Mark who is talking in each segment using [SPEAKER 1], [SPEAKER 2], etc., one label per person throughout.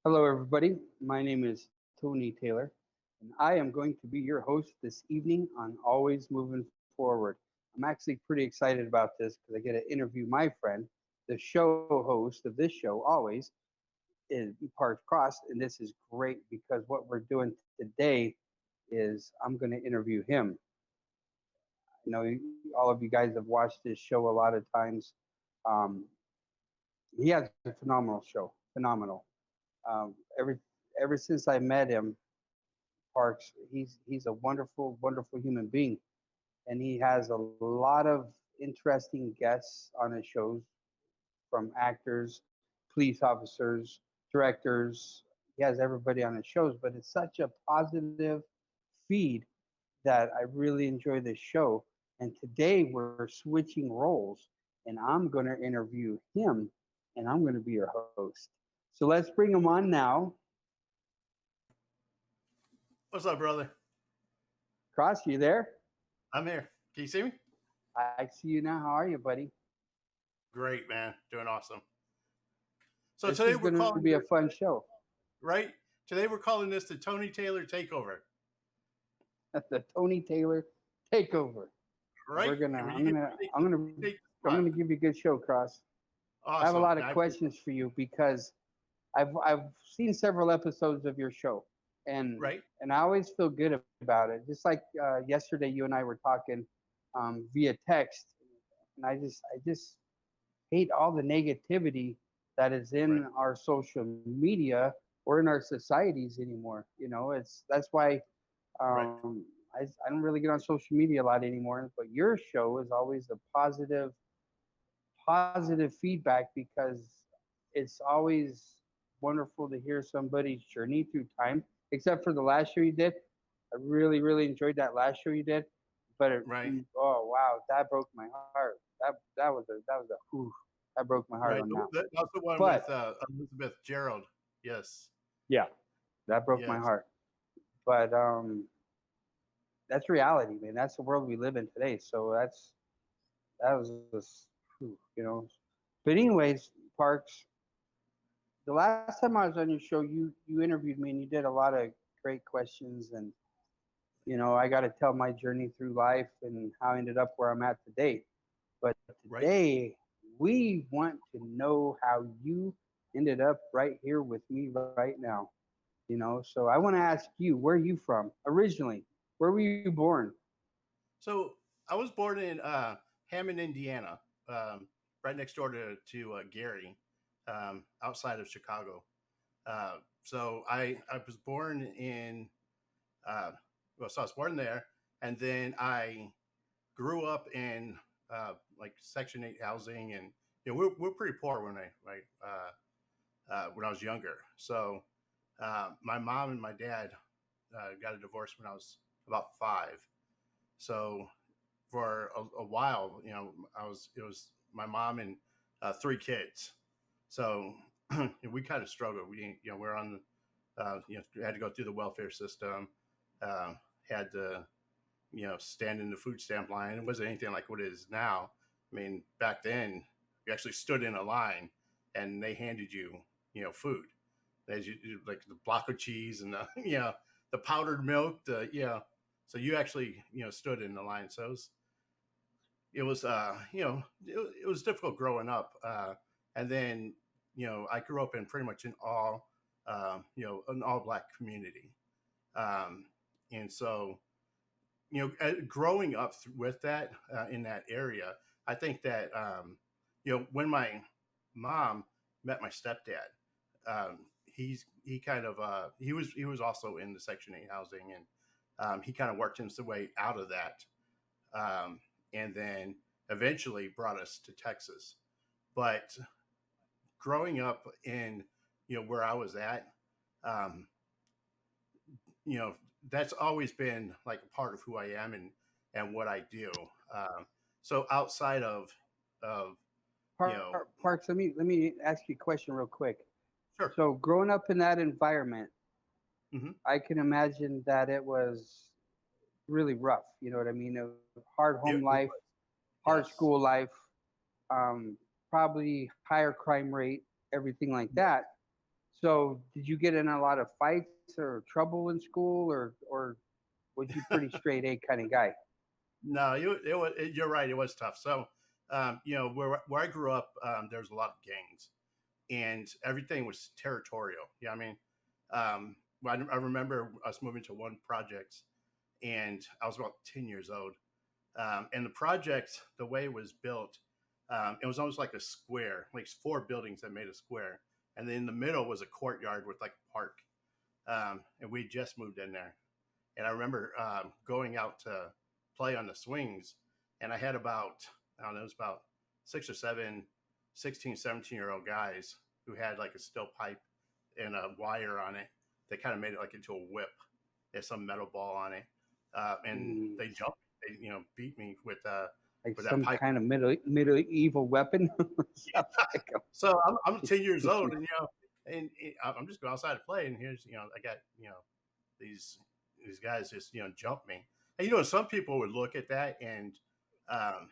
[SPEAKER 1] Hello, everybody. My name is Tony Taylor, and I am going to be your host this evening on Always Moving Forward. I'm actually pretty excited about this because I get to interview my friend, the show host of this show, Always, is Parks Cross, and this is great because what we're doing today is I'm going to interview him. You know, all of you guys have watched this show a lot of times. Um, he has a phenomenal show, phenomenal. Um, ever ever since I met him, Parks, he's a wonderful, wonderful human being, and he has a lot of interesting guests on his shows, from actors, police officers, directors. He has everybody on his shows, but it's such a positive feed that I really enjoy this show. And today we're switching roles, and I'm going to interview him, and I'm going to be your host. So let's bring him on now.
[SPEAKER 2] What's up, brother?
[SPEAKER 1] Cross, you there?
[SPEAKER 2] I'm here. Can you see me?
[SPEAKER 1] I see you now. How are you, buddy?
[SPEAKER 2] Great, man. Doing awesome. So
[SPEAKER 1] This
[SPEAKER 2] today
[SPEAKER 1] is
[SPEAKER 2] we're
[SPEAKER 1] going to be
[SPEAKER 2] calling
[SPEAKER 1] a
[SPEAKER 2] this,
[SPEAKER 1] fun show.
[SPEAKER 2] right? Today we're calling this the Tony Taylor Takeover,
[SPEAKER 1] The Tony Taylor Takeover.
[SPEAKER 2] right? Where you
[SPEAKER 1] I'm
[SPEAKER 2] get
[SPEAKER 1] gonna,
[SPEAKER 2] to take,
[SPEAKER 1] I'm gonna,
[SPEAKER 2] take the
[SPEAKER 1] I'm
[SPEAKER 2] spot.
[SPEAKER 1] gonna give you a good show, Cross. I have a
[SPEAKER 2] Awesome.
[SPEAKER 1] lot of questions for you because I've seen several episodes of your show, and
[SPEAKER 2] Right?
[SPEAKER 1] and I always feel good about it. Just like yesterday, you and I were talking via text, and I just hate all the negativity that is
[SPEAKER 2] Right.
[SPEAKER 1] in our social media or in our societies anymore. You know, it's that's why
[SPEAKER 2] Right.
[SPEAKER 1] I don't really get on social media a lot anymore. But your show is always a positive feedback because it's always wonderful to hear somebody's journey through time. Except for the last show you did, I really enjoyed that last show you did. But
[SPEAKER 2] Right.
[SPEAKER 1] oh wow, that broke my heart. That was a whew, that broke my heart
[SPEAKER 2] Right.
[SPEAKER 1] on that one.
[SPEAKER 2] That's the one
[SPEAKER 1] But
[SPEAKER 2] with Elizabeth Gerald. Yes.
[SPEAKER 1] yeah, that broke my
[SPEAKER 2] Yes.
[SPEAKER 1] heart. But that's reality, man. That's the world we live in today. So that was just, you know. But anyways, Parks, the last time I was on your show, you interviewed me and you did a lot of great questions, and I got to tell my journey through life and how I ended up where I'm at today. But
[SPEAKER 2] Right.
[SPEAKER 1] today we want to know how you ended up right here with me right now. So I want to ask you, where are you from originally? Where were you born?
[SPEAKER 2] So I was born in Hammond, Indiana, right next door to Gary, outside of Chicago. So I was born in uh, so I was born there, and then I grew up in like Section 8 housing, and we're pretty poor when I was younger. So my mom and my dad got a divorce when I was about 5. So for a while, I was it was my mom and 3 kids. So we kind of struggled. We're on had to go through the welfare system, uh, had to stand in the food stamp line. It wasn't anything like what it is now. I mean, back then you actually stood in a line and they handed you food. As like the block of cheese and the the powdered milk, so you actually stood in the line. So it was difficult growing up, and then I grew up in pretty much an all black community, um, and so growing up with that in that area, I think that when my mom met my stepdad, he kind of he was also in the Section 8 housing, and he kind of worked his way out of that, um, and then eventually brought us to Texas. But growing up in where I was at, um, you know that's always been like a part of who I am and what I do. So outside of you know,
[SPEAKER 1] Parks, let me ask you a question real quick.
[SPEAKER 2] sure,
[SPEAKER 1] So growing up in that environment,
[SPEAKER 2] hmm
[SPEAKER 1] I can imagine that it was really rough. You know what I mean? A hard home
[SPEAKER 2] it
[SPEAKER 1] life,
[SPEAKER 2] was,
[SPEAKER 1] hard school
[SPEAKER 2] yes,
[SPEAKER 1] life, probably higher crime rate, everything like
[SPEAKER 2] yes,
[SPEAKER 1] that. So did you get in a lot of fights or trouble in school, or was you pretty straight A kind of guy?
[SPEAKER 2] No, you're right. It was tough. So, where I grew up, there's a lot of gangs, and everything was territorial. Yeah, I mean, I remember us moving to one project, and I was about 10 years old. And the project, the way it was built, it was almost like a square, like four buildings that made a square, and then in the middle was a courtyard with like a park. And we just moved in there, and I remember going out to play on the swings, and I had about, I don't know, it was about six or seven 16, 17-year-old guys who had like a steel pipe and a wire on it. They kind of made it like into a whip. There's some metal ball on it, and
[SPEAKER 1] Mm,
[SPEAKER 2] they jumped. They beat me
[SPEAKER 1] like
[SPEAKER 2] with that
[SPEAKER 1] some
[SPEAKER 2] pipe.
[SPEAKER 1] kind of medieval weapon? Sounds like
[SPEAKER 2] So I'm 10 years old, and and I'm just going outside to play, and here's I got these these guys just jump me. And some people would look at that and um,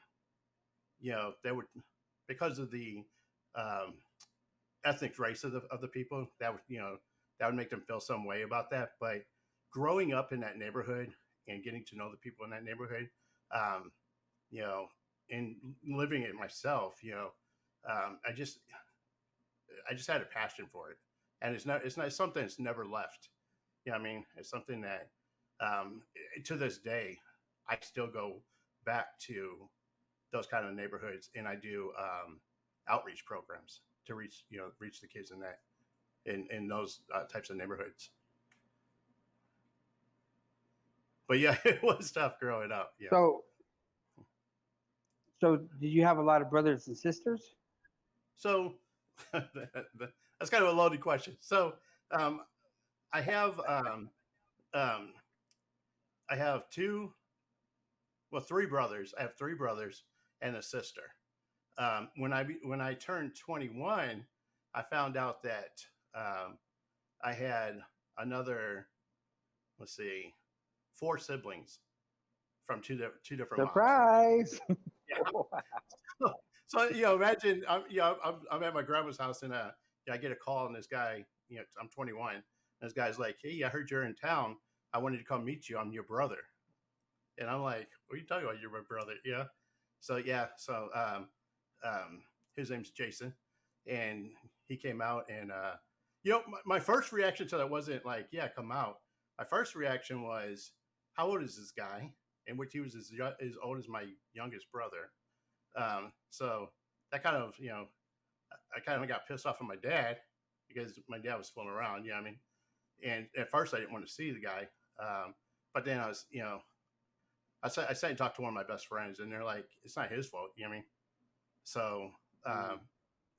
[SPEAKER 2] they would, because of the um, ethnic race of the people, that would that would make them feel some way about that. But growing up in that neighborhood and getting to know the people in that neighborhood, um, you know, and living it myself, I just had a passion for it, and it's not something that's never left. I mean, it's something that um, to this day I still go back to those kind of neighborhoods, and I do outreach programs to reach the kids in that in those types of neighborhoods. But yeah, it was tough growing up. Yeah.
[SPEAKER 1] so. So did you have a lot of brothers and sisters?
[SPEAKER 2] So that's kind of a loaded question. So um, I have um, I have three brothers. I have three brothers and a sister. When I turned 21, I found out that um, I had another, let's see, four siblings from two different moms.
[SPEAKER 1] Surprise!
[SPEAKER 2] Yeah. So imagine I'm at my grandma's house, and I get a call, and this guy, I'm 21, and this guy's like, "Hey, I heard you're in town. I wanted to come meet you. I'm your brother." And I'm like, "What are you talking about? You're my brother?" Yeah. So his name's Jason, and he came out, and my first reaction to that wasn't like, "Yeah, come out." My first reaction was, "How old is this guy?" In which he was as old as my youngest brother. So that kind of, I kind of got pissed off at my dad because my dad was fooling around. You know what I mean? And at first I didn't want to see the guy. But then I sat and talked to one of my best friends, and they're like, it's not his fault. You know what I mean? So,
[SPEAKER 1] Mm.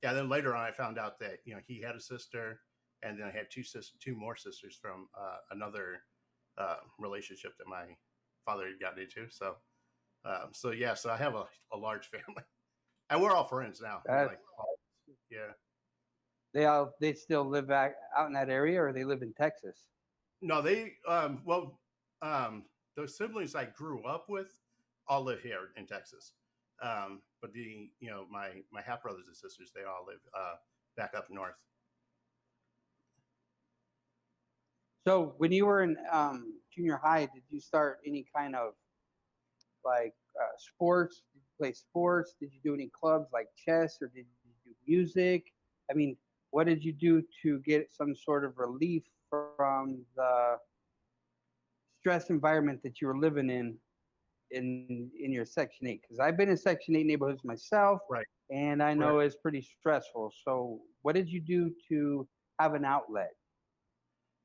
[SPEAKER 2] yeah, then later on I found out that, he had a sister, and then I had two more sisters from another relationship that my father had gotten into. So I have a large family. And we're all friends now.
[SPEAKER 1] That's,
[SPEAKER 2] Like, yeah.
[SPEAKER 1] they still live out in that area, or they live in Texas?
[SPEAKER 2] No, the siblings I grew up with all live here in Texas. But my half brothers and sisters, they all live back up north.
[SPEAKER 1] So when you were in junior high, did you start any kind of like sports? Did you play sports? Did you do any clubs like chess, or did you do music? I mean, what did you do to get some sort of relief from the stress environment that you were living in your Section 8? Because I've been in Section 8 neighborhoods myself,
[SPEAKER 2] Right.
[SPEAKER 1] and I
[SPEAKER 2] Right.
[SPEAKER 1] know it's pretty stressful. So what did you do to have an outlet?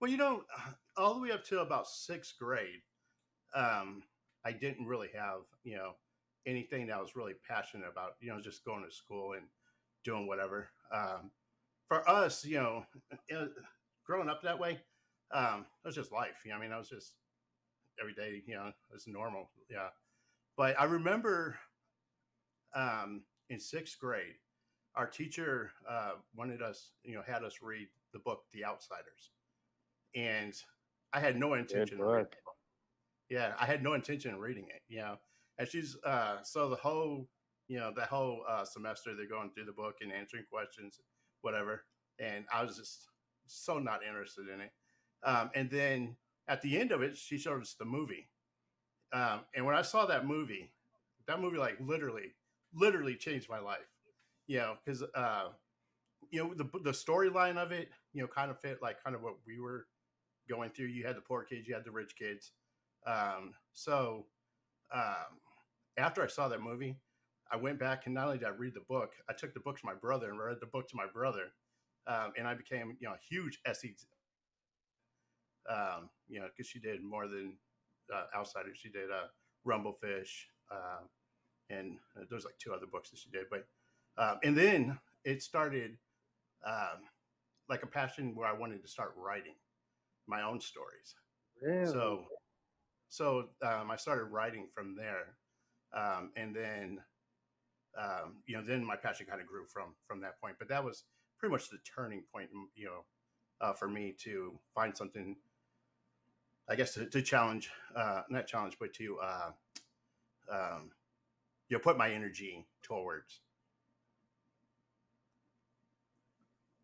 [SPEAKER 2] Well, all the way up to about sixth grade, um, I didn't really have, anything that I was really passionate about, just going to school and doing whatever. For us, it- growing up that way, it was just life. I mean, I was just every day, it's normal. Yeah. But I remember in sixth grade, our teacher wanted us, had us read the book The Outsiders. And I had no
[SPEAKER 1] Good
[SPEAKER 2] intention of reading
[SPEAKER 1] book.
[SPEAKER 2] it. Yeah, I had no intention of reading it, And she's so that whole semester they're going through the book and answering questions, whatever. And I was just so not interested in it. And then at the end of it, she showed us the movie. And when I saw that movie like literally changed my life. You know, because you know the storyline of it, you know, kind of fit like kind of what we were going through. You had the poor kids, you had the rich kids. So um, after I saw that movie, I went back and not only did I read the book, I took the book to my brother and read the book to my brother, and I became you know a huge Essie, you know, because she did more than Outsiders. She did Rumblefish, and there's like two other books that she did. But and then it started like a passion where I wanted to start writing my own stories.
[SPEAKER 1] Really?
[SPEAKER 2] So I started writing from there, and then you know then my passion kind of grew from that point. But that was pretty much the turning point, you know, for me to find something, I guess, to challenge, not challenge, but to um, you know put my energy towards.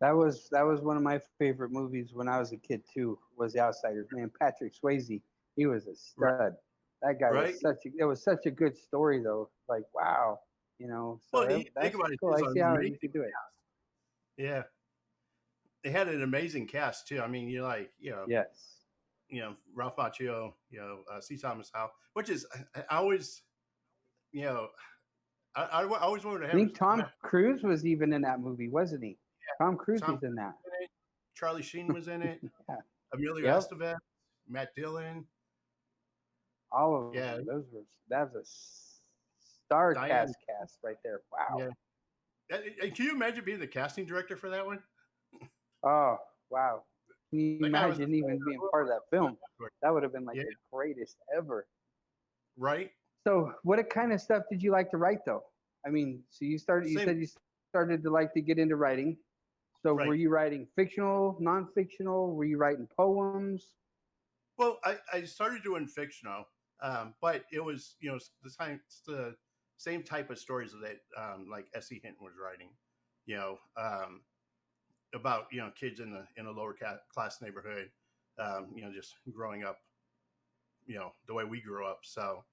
[SPEAKER 1] That was one of my favorite movies when I was a kid too. Was The Outsiders. Man, Patrick Swayze, he was a
[SPEAKER 2] Right.
[SPEAKER 1] stud. That guy was
[SPEAKER 2] Right.
[SPEAKER 1] such a. It was such a good story though. Like wow, you know. So
[SPEAKER 2] Well, you think
[SPEAKER 1] that's
[SPEAKER 2] about it,
[SPEAKER 1] cool.
[SPEAKER 2] it's
[SPEAKER 1] I
[SPEAKER 2] an
[SPEAKER 1] see how
[SPEAKER 2] amazing
[SPEAKER 1] you could do it.
[SPEAKER 2] cast. Yeah, they had an amazing cast too. I mean, you're like,
[SPEAKER 1] Yes.
[SPEAKER 2] you know, Ralph Macchio, you know, C. Thomas Howell, which is I always, you know, I always wanted to
[SPEAKER 1] I
[SPEAKER 2] have,
[SPEAKER 1] think Tom Cruise was even in that movie, wasn't he? Tom Cruise
[SPEAKER 2] Tom
[SPEAKER 1] was in
[SPEAKER 2] Cruise
[SPEAKER 1] that.
[SPEAKER 2] was in it, Charlie Sheen was in it,
[SPEAKER 1] Yeah.
[SPEAKER 2] Emilio
[SPEAKER 1] Yep.
[SPEAKER 2] Estevez, Matt Dillon,
[SPEAKER 1] All of
[SPEAKER 2] yeah,
[SPEAKER 1] them. That was a star
[SPEAKER 2] Diane,
[SPEAKER 1] cast right there. Wow.
[SPEAKER 2] yeah. Can you imagine being the casting director for that one?
[SPEAKER 1] Oh wow. Can you
[SPEAKER 2] Like I was,
[SPEAKER 1] imagine even being part of that film? That would have been like
[SPEAKER 2] yeah,
[SPEAKER 1] the greatest ever.
[SPEAKER 2] right.
[SPEAKER 1] So, what kind of stuff did you like to write, though? I mean, so you started. You
[SPEAKER 2] Same,
[SPEAKER 1] said you started to like to get into writing. So, were
[SPEAKER 2] right.
[SPEAKER 1] you writing fictional, non-fictional? Were you writing poems?
[SPEAKER 2] Well, I started doing fictional, but it was you know the same type of stories that like S.E. Hinton was writing, you know, about you know kids in a lower class neighborhood, you know, just growing up, you know, the way we grew up. So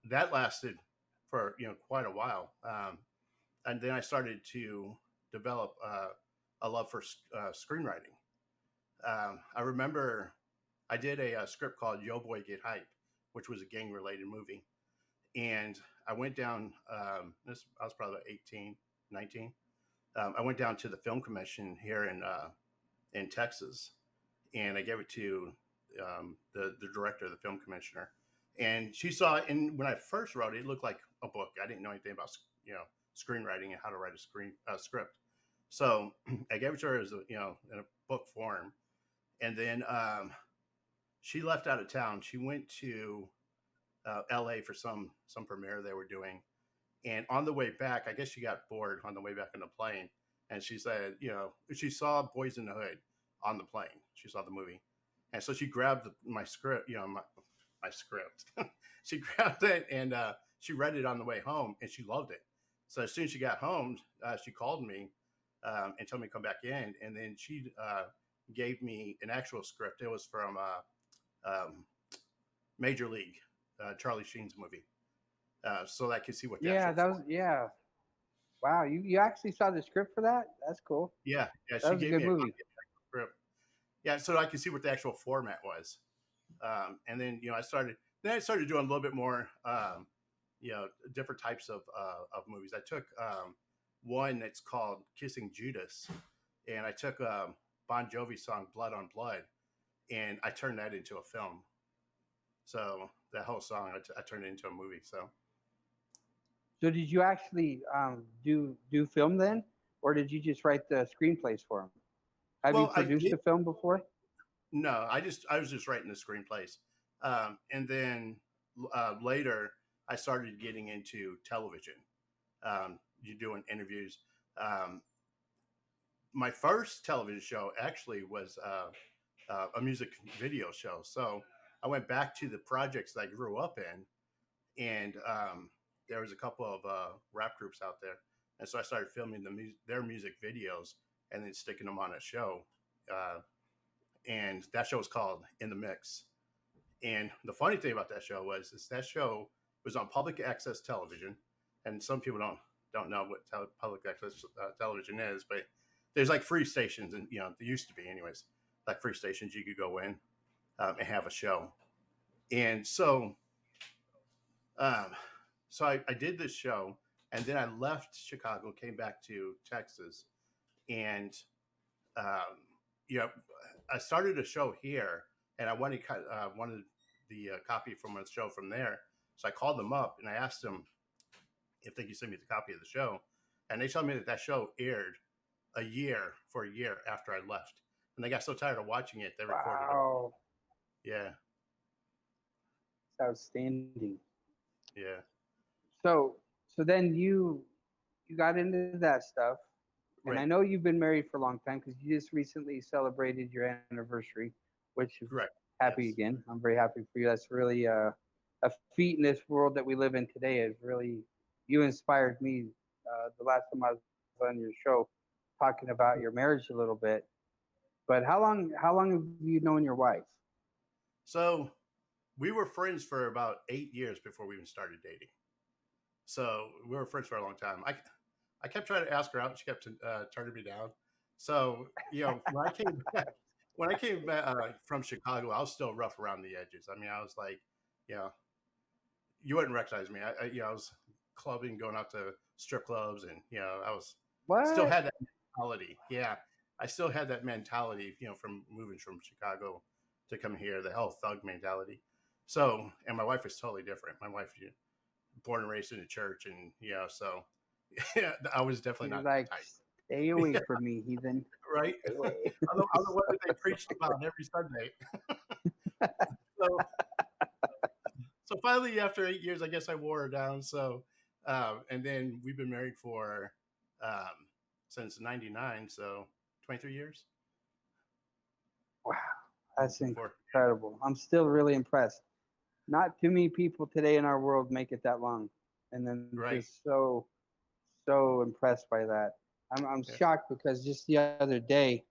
[SPEAKER 2] that lasted for you know quite a while, and then I started to develop a love for screenwriting. I remember I did a script called Yo Boy Get Hype, which was a gang related movie. And I went down, I was probably 18, 19. I went down to the film commission here in Texas, and I gave it to the director, the film commissioner. And she saw it, and when I first wrote it, it looked like a book. I didn't know anything about, you know, screenwriting and how to write a script. So I gave it to her as a, you know, in a book form. And then she left out of town. She went to L.A. for some premiere they were doing, and on the way back, I guess she got bored on the way back on the plane, and she said, you know, she saw Boys in the Hood on the plane. She saw the movie, and so she grabbed my script, you know, my script. She grabbed it and she read it on the way home, and she loved it. So as soon as she got home, she called me and told me to come back in, and then she gave me an actual script. It was from um, Major League, Charlie Sheen's movie, so I could see what the
[SPEAKER 1] Yeah,
[SPEAKER 2] actual
[SPEAKER 1] that was
[SPEAKER 2] form.
[SPEAKER 1] yeah. Wow, you actually saw the script for that? That's cool.
[SPEAKER 2] Yeah,
[SPEAKER 1] That
[SPEAKER 2] she
[SPEAKER 1] was a
[SPEAKER 2] gave
[SPEAKER 1] good
[SPEAKER 2] me a
[SPEAKER 1] movie.
[SPEAKER 2] copy of the script. Yeah, so I could see what the actual format was. And then you know I started doing a little bit more, you know, different types of movies. I took one that's called Kissing Judas, and I took Bon Jovi's song Blood on Blood, and I turned that into a film. So that whole song I turned it into a movie. So
[SPEAKER 1] So, did you actually do film then, or did you just write the screenplays for them? Have you
[SPEAKER 2] well, I
[SPEAKER 1] produced
[SPEAKER 2] did.
[SPEAKER 1] a film before?
[SPEAKER 2] No, I was just writing the screenplays, and then later I started getting into television. You doing interviews. Um, my first television show actually was a music video show. So I went back to the projects that I grew up in, and there was a couple of rap groups out there, and so I started filming their music videos and then sticking them on a show. Uh, and that show was called In the Mix. And the funny thing about that show was is that show was on public access television, and some people don't know what public access television is, but there's like free stations, and there used to be, anyways, like free stations you could go in and have a show. And um, so I did this show, and then I left Chicago, came back to Texas, and um, you know, I started a show here, and I wanted the copy from a show from there. So I called them up and I asked them if they could send me the copy of the show, and they told me that that show aired for a year after I left, and they got so tired of watching it they recorded it.
[SPEAKER 1] Wow,
[SPEAKER 2] Yeah,
[SPEAKER 1] it's outstanding.
[SPEAKER 2] yeah,
[SPEAKER 1] So, so then you got into that stuff, and I
[SPEAKER 2] right,
[SPEAKER 1] know you've been married for a long time because you just recently celebrated your anniversary, which
[SPEAKER 2] correct,
[SPEAKER 1] happy
[SPEAKER 2] yes,
[SPEAKER 1] again. I'm very happy for you. That's really a feat in this world that we live in today. Is really you inspired me. The last time I was on your show, talking about your marriage a little bit. But how long have you known your wife?
[SPEAKER 2] So we were friends for about 8 years before we even started dating. So we were friends for a long time. I kept trying to ask her out. She kept turning me down. So when I came back from Chicago, I was still rough around the edges. I mean, I was like, you know, you wouldn't recognize me. I was clubbing, going out to strip clubs, and I was still
[SPEAKER 1] What?
[SPEAKER 2] had that mentality. Yeah, I still had that mentality. From moving from Chicago to come here, the hell thug mentality. So, and my wife is totally different. My wife, born and raised in the church, and so yeah, I was definitely
[SPEAKER 1] You're
[SPEAKER 2] not
[SPEAKER 1] like,
[SPEAKER 2] that type.
[SPEAKER 1] stay away from me, heathen.
[SPEAKER 2] Right?
[SPEAKER 1] Stay away.
[SPEAKER 2] I don't know what they preached about every Sunday. So, so finally, after 8 years, I guess I wore her down. So, and then we've been married for um, since '99, so 23 years.
[SPEAKER 1] Wow, that's
[SPEAKER 2] For
[SPEAKER 1] incredible. I'm still really impressed. Not too many people today in our world make it that long, and then
[SPEAKER 2] right,
[SPEAKER 1] just so impressed by that. I'm
[SPEAKER 2] yeah,
[SPEAKER 1] shocked because just the other day,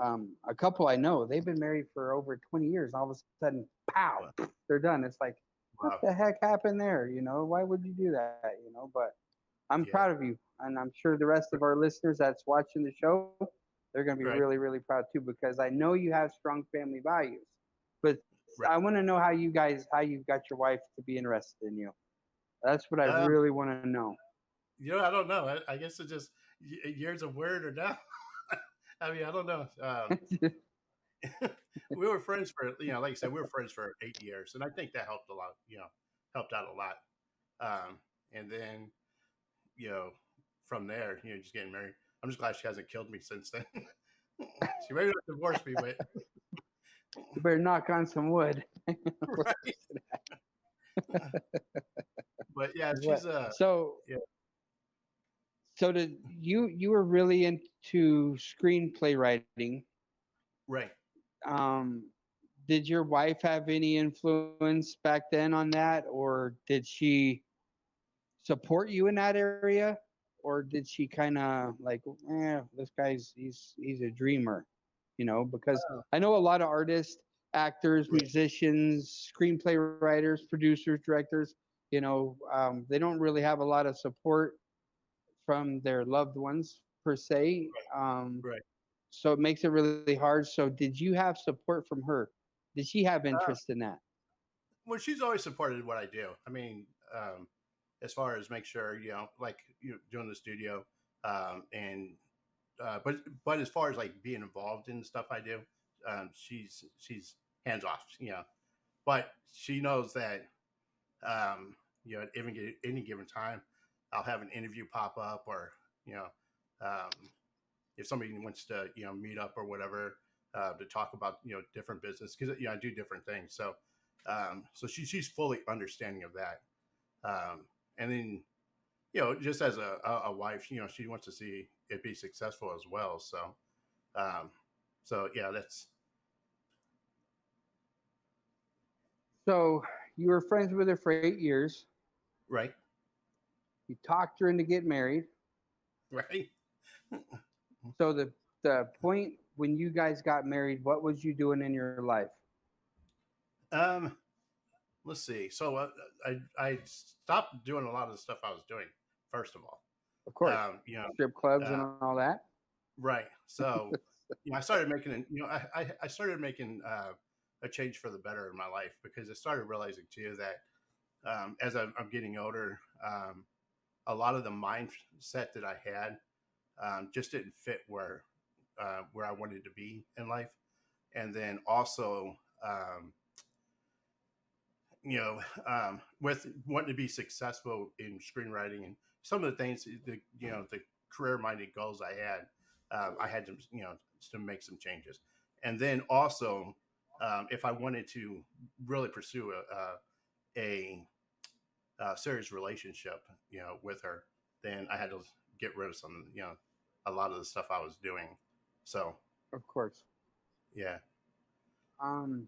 [SPEAKER 1] a couple I know they've been married for over 20 years. All of a sudden, pow,
[SPEAKER 2] wow,
[SPEAKER 1] they're done. It's like, what
[SPEAKER 2] wow,
[SPEAKER 1] the heck happened there? Why would you do that? But I'm
[SPEAKER 2] yeah,
[SPEAKER 1] proud of you, and I'm sure the rest of our listeners that's watching the show, they're going to be
[SPEAKER 2] right,
[SPEAKER 1] really, really proud too because I know you have strong family values. But
[SPEAKER 2] right.
[SPEAKER 1] I want to know how you got your wife to be interested in you. That's what I
[SPEAKER 2] Um,
[SPEAKER 1] really want to know.
[SPEAKER 2] I don't know. I guess it's just years of wearing her down. I mean, I don't know. We were friends for like I said, we were friends for 8 years, and I think that helped a lot. Helped out a lot. And then you know, from there, just getting married. I'm just glad she hasn't killed me since then. She maybe not divorced me, but
[SPEAKER 1] You better knock on some wood.
[SPEAKER 2] right. But yeah,
[SPEAKER 1] What?
[SPEAKER 2] she's yeah,
[SPEAKER 1] So did you were really into screenplay writing?
[SPEAKER 2] right.
[SPEAKER 1] Um, did your wife have any influence back then on that, or did she support you in that area, or did she kind of like, this guy's he's a dreamer, Because
[SPEAKER 2] Oh,
[SPEAKER 1] I know a lot of artists, actors,
[SPEAKER 2] right,
[SPEAKER 1] musicians, screenplay writers, producers, directors, they don't really have a lot of support from their loved ones per se.
[SPEAKER 2] right.
[SPEAKER 1] So it makes it really hard. So did you have support from her? Did she have
[SPEAKER 2] Uh,
[SPEAKER 1] interest in that?
[SPEAKER 2] well, she's always supported what I do. I mean, as far as make sure like doing the studio, and but as far as like being involved in the stuff I do, she's hands off. But she knows that at any given time, I'll have an interview pop up, or you know, um, if somebody wants to meet up or whatever, to talk about different business, because I do different things. So she's fully understanding of that. And then just as a wife, she wants to see it be successful as well. Um, so yeah, that's
[SPEAKER 1] So you were friends with her for 8 years.
[SPEAKER 2] right,
[SPEAKER 1] You talked her into getting married.
[SPEAKER 2] right.
[SPEAKER 1] So the point when you guys got married, what was you doing in your life?
[SPEAKER 2] Um, let's see. So I stopped doing a lot of the stuff I was doing. First of all,
[SPEAKER 1] Of course,
[SPEAKER 2] you know,
[SPEAKER 1] strip clubs and
[SPEAKER 2] uh,
[SPEAKER 1] all that.
[SPEAKER 2] right. So I started making, I started making a change for the better in my life because I started realizing too that as I'm getting older, a lot of the mindset that I had just didn't fit where I wanted to be in life, and then also you know, with wanting to be successful in screenwriting and some of the things, the career-minded goals I had to, to make some changes. And then also, if I wanted to really pursue a serious relationship, with her, then I had to get rid of some, a lot of the stuff I was doing. So,
[SPEAKER 1] Of course.
[SPEAKER 2] yeah,
[SPEAKER 1] Um,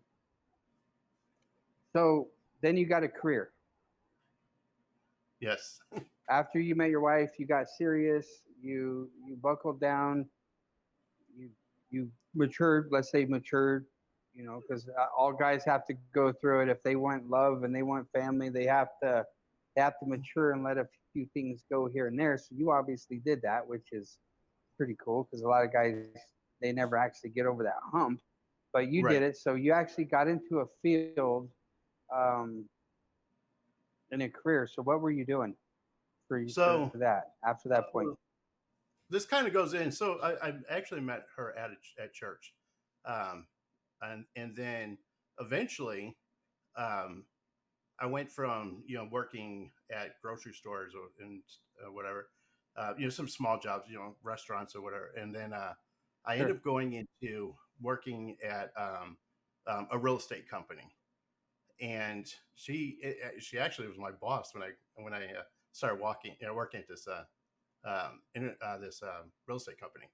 [SPEAKER 1] so then you got a career.
[SPEAKER 2] yes,
[SPEAKER 1] After you met your wife, you got serious. You buckled down. You you matured. Let's say matured. Because all guys have to go through it. If they want love and they want family, they have to mature and let a few things go here and there. So you obviously did that, which is pretty cool because a lot of guys they never actually get over that hump. But you did
[SPEAKER 2] right.
[SPEAKER 1] it. So you actually got into a field um, in a career. So what were you doing for
[SPEAKER 2] So
[SPEAKER 1] that after that point?
[SPEAKER 2] this kind of goes in. So I actually met her at church, um, and then eventually um, I went from working at grocery stores and whatever, some small jobs, restaurants or whatever, and then I ended
[SPEAKER 1] Sure.
[SPEAKER 2] up going into working at a real estate company, and she actually was my boss when I started working at this this real estate company.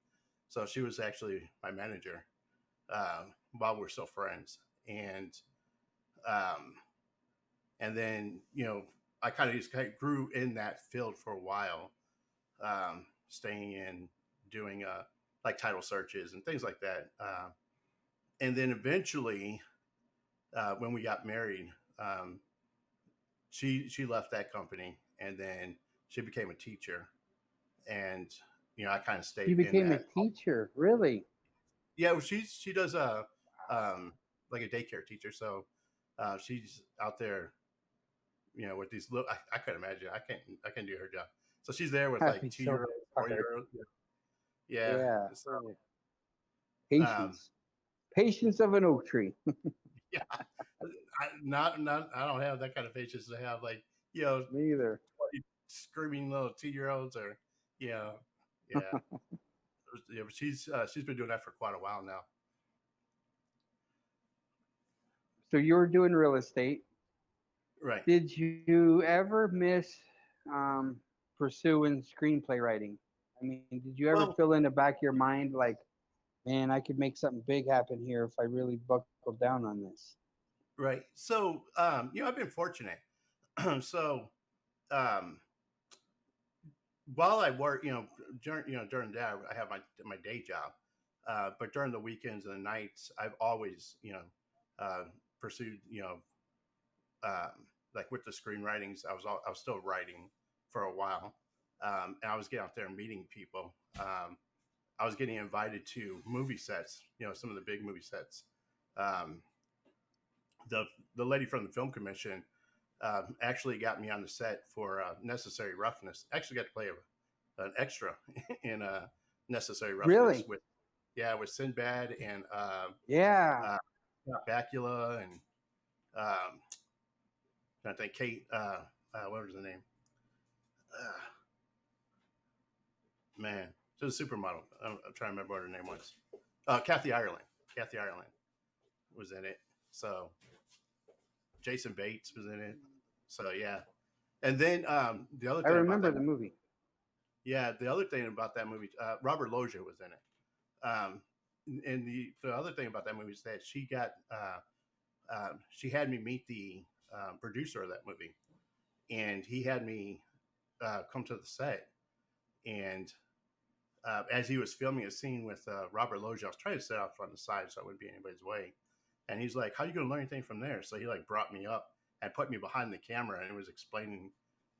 [SPEAKER 2] So she was actually my manager while we're still friends, um, and then I kind of just grew in that field for a while, staying in, doing like title searches and things like that, and then eventually when we got married, um, she left that company, and then she became a teacher, and I kind of
[SPEAKER 1] You
[SPEAKER 2] stayed in
[SPEAKER 1] became a
[SPEAKER 2] that.
[SPEAKER 1] teacher, really?
[SPEAKER 2] Yeah, well, she does a like a daycare teacher, so she's out there, with these little. I couldn't imagine. I can't do her job. So she's there with
[SPEAKER 1] That'd
[SPEAKER 2] like
[SPEAKER 1] be
[SPEAKER 2] two
[SPEAKER 1] so
[SPEAKER 2] year old,
[SPEAKER 1] hard.
[SPEAKER 2] 4 year old. Yeah.
[SPEAKER 1] Yeah.
[SPEAKER 2] So um,
[SPEAKER 1] Patience. Patience of an oak tree.
[SPEAKER 2] yeah, not. I don't have that kind of patience to have like you know
[SPEAKER 1] Me either.
[SPEAKER 2] screaming little 2 year olds or you know yeah. Yeah, but she's been doing that for quite a while now.
[SPEAKER 1] So you were doing real estate.
[SPEAKER 2] Right.
[SPEAKER 1] Did you ever miss um, pursuing screenplay writing? I mean, did you ever
[SPEAKER 2] Well,
[SPEAKER 1] feel in the back of your mind like, man, I could make something big happen here if I really buckled down on this?
[SPEAKER 2] right. So I've been fortunate. So um, while I work, during the day, I have my day job, but during the weekends and the nights, I've always, uh, pursued, like with the screenwritings, I was still writing for a while, and I was getting out there and meeting people. I was getting invited to movie sets, some of the big movie sets. Um, the the lady from the film commission actually got me on the set for Necessary Roughness. Actually, got to play an extra in Necessary Roughness
[SPEAKER 1] Really?
[SPEAKER 2] with Sinbad and
[SPEAKER 1] Yeah.
[SPEAKER 2] uh, Bakula and I think Kate. What was the name? Uh, man, she was a supermodel. I'm trying to remember what her name was. Kathy Ireland. Kathy Ireland was in it. So Jason Bates was in it. So yeah, and then the other
[SPEAKER 1] I
[SPEAKER 2] thing about
[SPEAKER 1] remember
[SPEAKER 2] that,
[SPEAKER 1] the movie.
[SPEAKER 2] yeah, the other thing about that movie, Robert Loggia was in it. And the other thing about that movie is that she had me meet the producer of that movie, and he had me come to the set, and as he was filming a scene with Robert Loggia, I was trying to sit off on the side so I wouldn't be in anybody's way. And he's like, "How are you going to learn anything from there?" So he like brought me up and put me behind the camera and was explaining,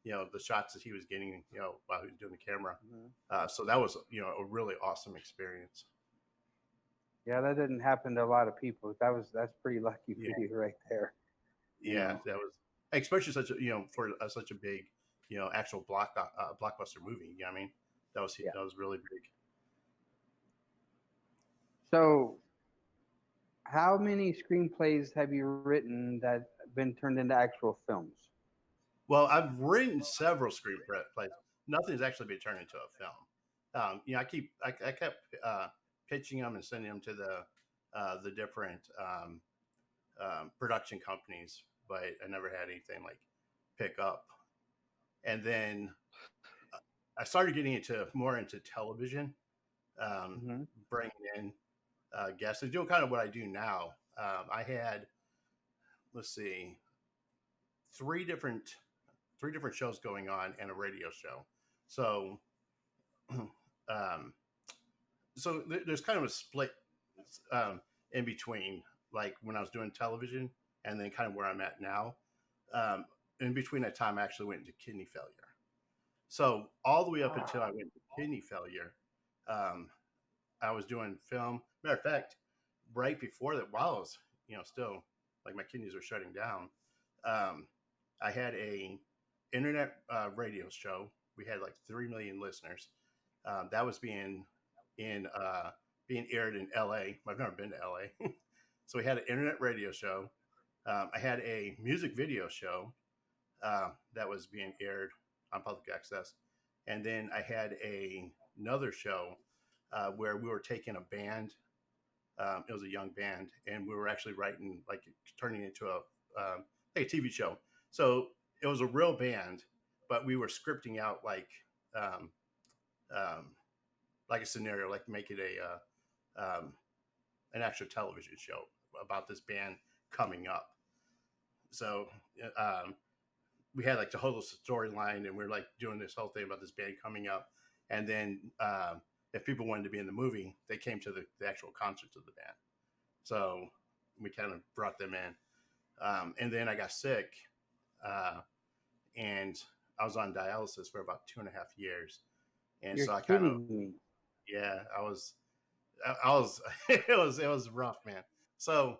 [SPEAKER 2] the shots that he was getting, while he was doing the camera.
[SPEAKER 1] Mhm.
[SPEAKER 2] So that was, a really awesome experience.
[SPEAKER 1] Yeah, that didn't happen to a lot of people. That's pretty lucky
[SPEAKER 2] Yeah,
[SPEAKER 1] for you right there. You
[SPEAKER 2] yeah,
[SPEAKER 1] know.
[SPEAKER 2] that was especially such a for such a big, actual blockbuster movie. You know what I mean?
[SPEAKER 1] Yeah.
[SPEAKER 2] That was really big.
[SPEAKER 1] So, how many screenplays have you written that been turned into actual films?
[SPEAKER 2] Well, I've written several screenplays. Nothing's actually been turned into a film. I kept pitching them and sending them to the different production companies, but I never had anything like pick up. And then I started getting more into television, um,
[SPEAKER 1] Hmm.
[SPEAKER 2] bringing in guests and doing kind of what I do now. I had, let's see, three different three different shows going on and a radio show. So um, there's kind of a split um, in between, like when I was doing television and then kind of where I'm at now. Um, in between that time, I actually went into kidney failure. So all the way up until I went to kidney failure, um, I was doing film. Matter of fact, right before that, while I was, still like my kidneys were shutting down, um, I had a internet radio show. We had like 3 million listeners. That was in being aired in LA. I've never been to LA, so we had an internet radio show. I had a music video show that was being aired on public access, and then I had another show where we were taking a band. It was a young band, and we were actually writing, like turning it into a TV show. So it was a real band, but we were scripting out um, um, like a scenario, like make it an actual television show about this band coming up. So um, we had like the whole storyline, and we are like doing this whole thing about this band coming up, and then if people wanted to be in the movie, they came to the actual concerts of the band. So we kind of brought them in, and then I got sick, uh, and I was on dialysis for about 2.5 years, and
[SPEAKER 1] You're
[SPEAKER 2] so I kind of,
[SPEAKER 1] kidding me.
[SPEAKER 2] yeah, I was it was rough, man. So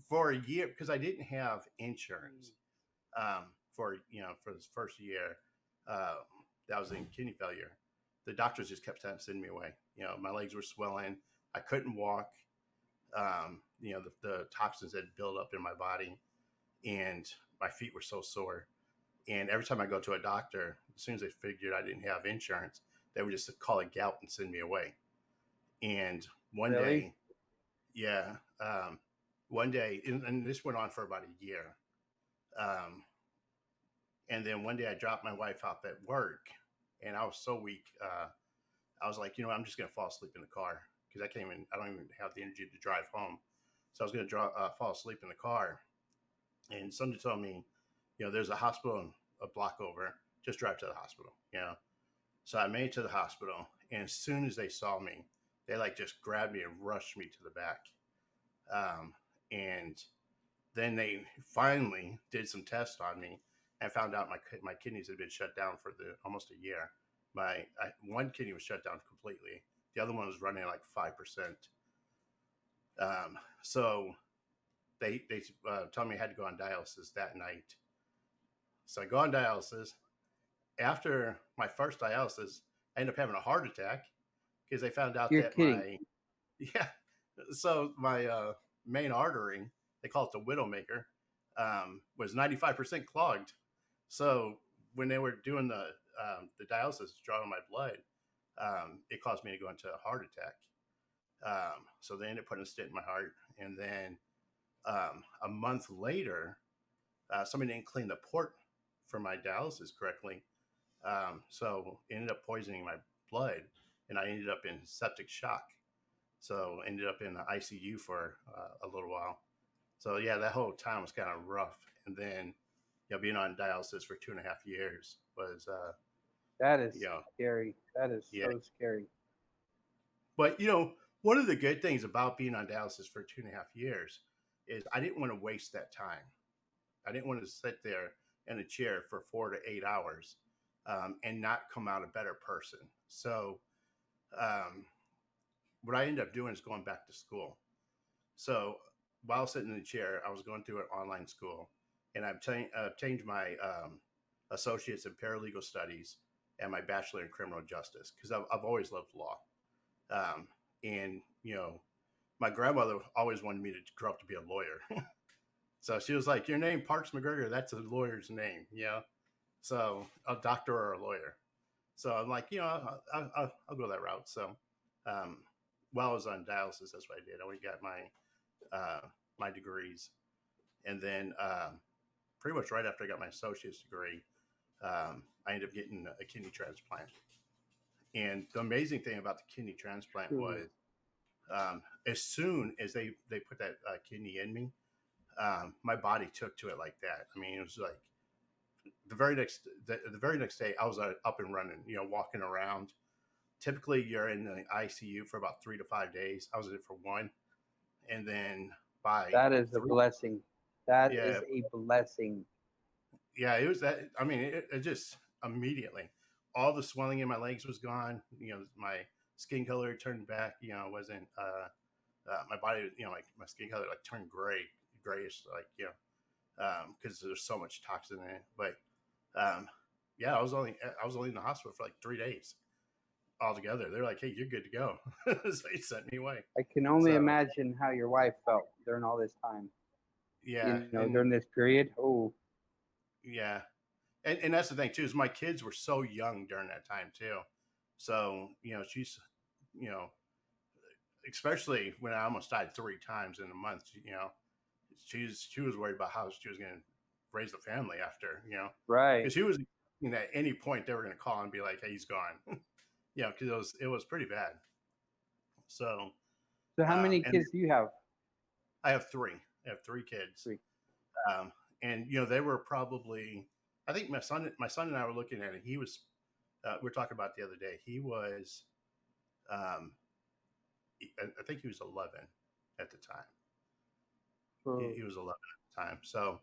[SPEAKER 2] for a year, because I didn't have insurance, for this first year, uh, that was in kidney failure. The doctors just kept sending me away. My legs were swelling. I couldn't walk. The toxins had built up in my body, and my feet were so sore. And every time I go to a doctor, as soon as they figured I didn't have insurance, they would just call it gout and send me away. And one
[SPEAKER 1] Really?
[SPEAKER 2] day, yeah, one day, and this went on for about a year. Um, and then one day I dropped my wife off at work, and I was so weak. I was like, I'm just gonna fall asleep in the car because I don't even have the energy to drive home. So I was gonna fall asleep in the car, and somebody told me, there's a hospital a block over. Just drive to the hospital. So I made it to the hospital, and as soon as they saw me, they like just grabbed me and rushed me to the back. And then they finally did some tests on me and found out my kidneys had been shut down for almost a year. One kidney was shut down completely. The other one was running like 5%. So they told me I had to go on dialysis that night. So I go on dialysis. After my first dialysis, I ended up having a heart attack because they found out
[SPEAKER 1] You're
[SPEAKER 2] that
[SPEAKER 1] kidding.
[SPEAKER 2] yeah. So my main artery, they call it the widowmaker, was 95% clogged. So when they were doing the dialysis, drawing my blood, it caused me to go into a heart attack. So they ended up putting a stent in my heart, and then a month later, somebody didn't clean the port for my dialysis correctly, so it ended up poisoning my blood, and I ended up in septic shock. So ended up in the ICU for a little while. So yeah, that whole time was kind of rough. And then, being on dialysis for 2.5 years was,
[SPEAKER 1] That is
[SPEAKER 2] you know,
[SPEAKER 1] scary. That is
[SPEAKER 2] yeah,
[SPEAKER 1] so scary.
[SPEAKER 2] But one of the good things about being on dialysis for 2.5 years is I didn't want to waste that time. I didn't want to sit there in a chair for 4 to 8 hours and not come out a better person. So um, what I ended up doing is going back to school. So while sitting in the chair, I was going through an online school, and I've obtained my associates in paralegal studies and my bachelor in criminal justice because I've always loved law. Um, and my grandmother always wanted me to grow up to be a lawyer. So she was like, "Your name, Parks McGregor, that's a lawyer's name, So a doctor or a lawyer." So I'm like, I'll go that route. So um, while I was on dialysis, that's what I did. I went and got my degrees, and then pretty much right after I got my associate's degree, I ended up getting a kidney transplant. And the amazing thing about the kidney transplant
[SPEAKER 1] Truly.
[SPEAKER 2] was, as soon as they put that kidney in me, my body took to it like that. I mean, it was like the very next day, I was up and running, walking around. Typically, you're in the ICU for about 3 to 5 days. I was in it for one, and then by
[SPEAKER 1] That is a
[SPEAKER 2] three,
[SPEAKER 1] blessing. That
[SPEAKER 2] yeah,
[SPEAKER 1] is a blessing.
[SPEAKER 2] yeah, it was that. I mean, it just immediately, all the swelling in my legs was gone. My skin color turned back. Wasn't my body. Like my skin color like turned grayish, like because there's so much toxin in it. But um, yeah, I was only in the hospital for like 3 days altogether. They're like, "Hey, you're good to go." So they sent me away.
[SPEAKER 1] I can only
[SPEAKER 2] So
[SPEAKER 1] imagine how your wife felt during all this time.
[SPEAKER 2] yeah,
[SPEAKER 1] During
[SPEAKER 2] and
[SPEAKER 1] this period. Oh,
[SPEAKER 2] yeah, and that's the thing too is my kids were so young during that time too. So she's you know especially when I almost died 3 times in a month. She was worried about how she was going to raise the family after.
[SPEAKER 1] right.
[SPEAKER 2] Because she was at any point they were going to call and be like, "Hey, he's gone." Because it was pretty bad. So
[SPEAKER 1] So how many
[SPEAKER 2] and
[SPEAKER 1] kids do you have?
[SPEAKER 2] I have three. I have three kids.
[SPEAKER 1] Three.
[SPEAKER 2] And they were probably. I think my son and I were looking at it. He was. We were talking about the other day. He was. Um, I think he was 11 at the time.
[SPEAKER 1] Oh,
[SPEAKER 2] He was 11 at the time. So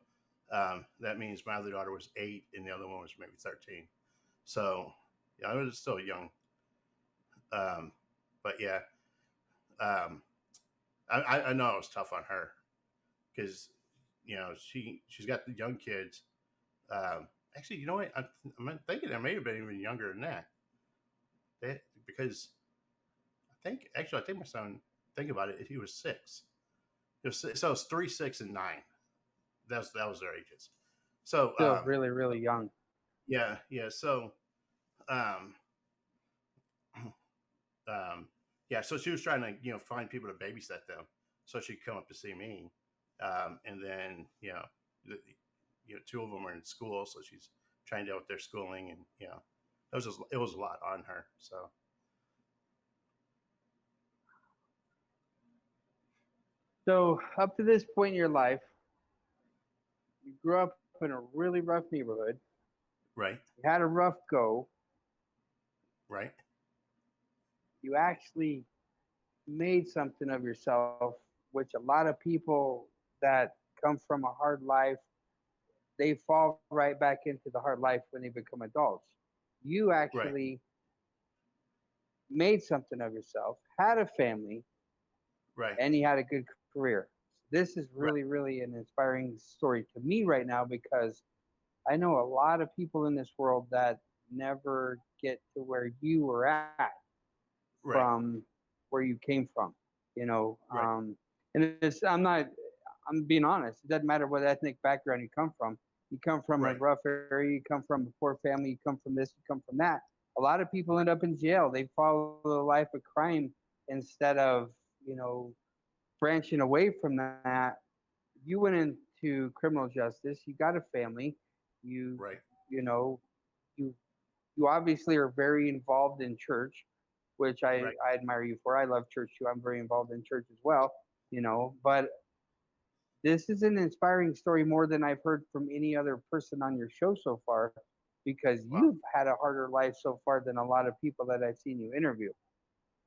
[SPEAKER 2] that means my other daughter was 8, and the other one was maybe 13. So yeah, I was still young. Um, but yeah, um, I know it was tough on her because she's got the young kids. Actually, you know what? I'm thinking I may have been even younger than that. Because I think my son. Think about it. He was 6. So it's 3, 6, and 9. That was their ages. So
[SPEAKER 1] still really, really young.
[SPEAKER 2] yeah, yeah. So um, yeah. So she was trying to find people to babysit them, so she'd come up to see me, and then two of them are in school, so she's trying to deal with their schooling, and it was a lot on her. So
[SPEAKER 1] So up to this point in your life, you grew up in a really rough neighborhood.
[SPEAKER 2] right,
[SPEAKER 1] You had a rough go.
[SPEAKER 2] right,
[SPEAKER 1] You actually made something of yourself, which a lot of people that come from a hard life, they fall right back into the hard life when they become adults. You
[SPEAKER 2] right,
[SPEAKER 1] actually made something of yourself, had a family,
[SPEAKER 2] right,
[SPEAKER 1] and you had a good career. This is
[SPEAKER 2] right,
[SPEAKER 1] really, really an inspiring story to me right now because I know a lot of people in this world that never get to where you were at
[SPEAKER 2] right,
[SPEAKER 1] from where you came from. You know,
[SPEAKER 2] right,
[SPEAKER 1] and it's I'm being honest. It doesn't matter what ethnic background you come from. You come from a
[SPEAKER 2] right,
[SPEAKER 1] rough area. You come from a poor family. You come from this. You come from that. A lot of people end up in jail. They follow a life of crime instead of branching away from that. You went into criminal justice. You got a family. You
[SPEAKER 2] right,
[SPEAKER 1] you know you you obviously are very involved in church, which
[SPEAKER 2] right,
[SPEAKER 1] I admire you for. I love church too. I'm very involved in church as well. But this is an inspiring story more than I've heard from any other person on your show so far, because
[SPEAKER 2] wow,
[SPEAKER 1] you've had a harder life so far than a lot of people that I've seen you interview.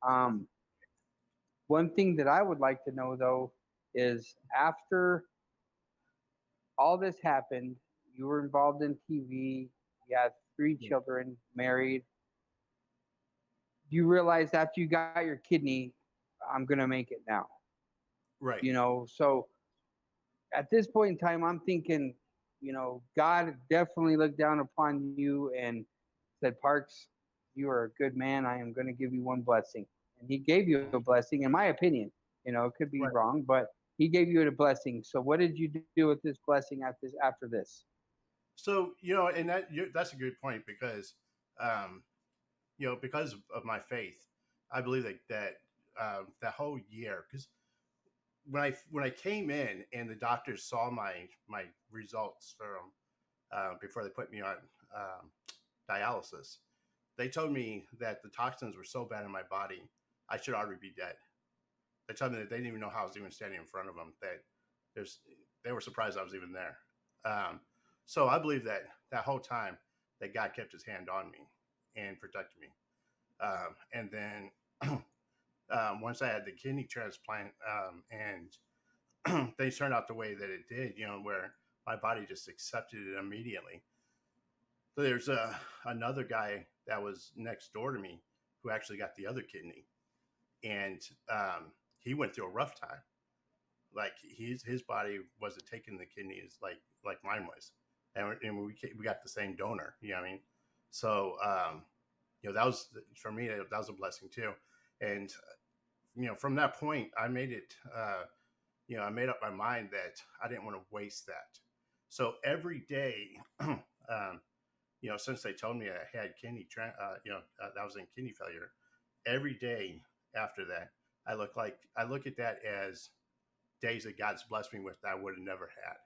[SPEAKER 1] Um, One thing that I would like to know though is after all this happened, you were involved in TV, you had three
[SPEAKER 2] Yeah.
[SPEAKER 1] children, married. You realized after you got your kidney, I'm gonna make it now.
[SPEAKER 2] Right.
[SPEAKER 1] So at this point in time, I'm thinking, God definitely looked down upon you and said, Parks, you are a good man. I am going to give you one blessing. And he gave you a blessing, in my opinion. It could be
[SPEAKER 2] Right.
[SPEAKER 1] wrong, but he gave you a blessing. So what did you do with this blessing after this?
[SPEAKER 2] So and that's a good point because um, because of my faith, I believe that whole year, because when I came in and the doctors saw my results from before they put me on um, dialysis, they told me that the toxins were so bad in my body, I should already be dead. They told me that they didn't even know how I was even standing in front of them. That there's they were surprised I was even there. Um, so I believe that whole time that God kept His hand on me and protected me. And then once I had the kidney transplant, and things turned out the way that it did, where my body just accepted it immediately. So there's another guy that was next door to me who actually got the other kidney, and he went through a rough time. Like his body wasn't taking the kidneys like mine was, and we got the same donor. You know what I mean? So that was for me. That was a blessing too, and from that point, I made it. I made up my mind that I didn't want to waste that. So every day, since they told me I had that I was in kidney failure, every day after that, I look at that as days that God's blessed me with that I would have never had.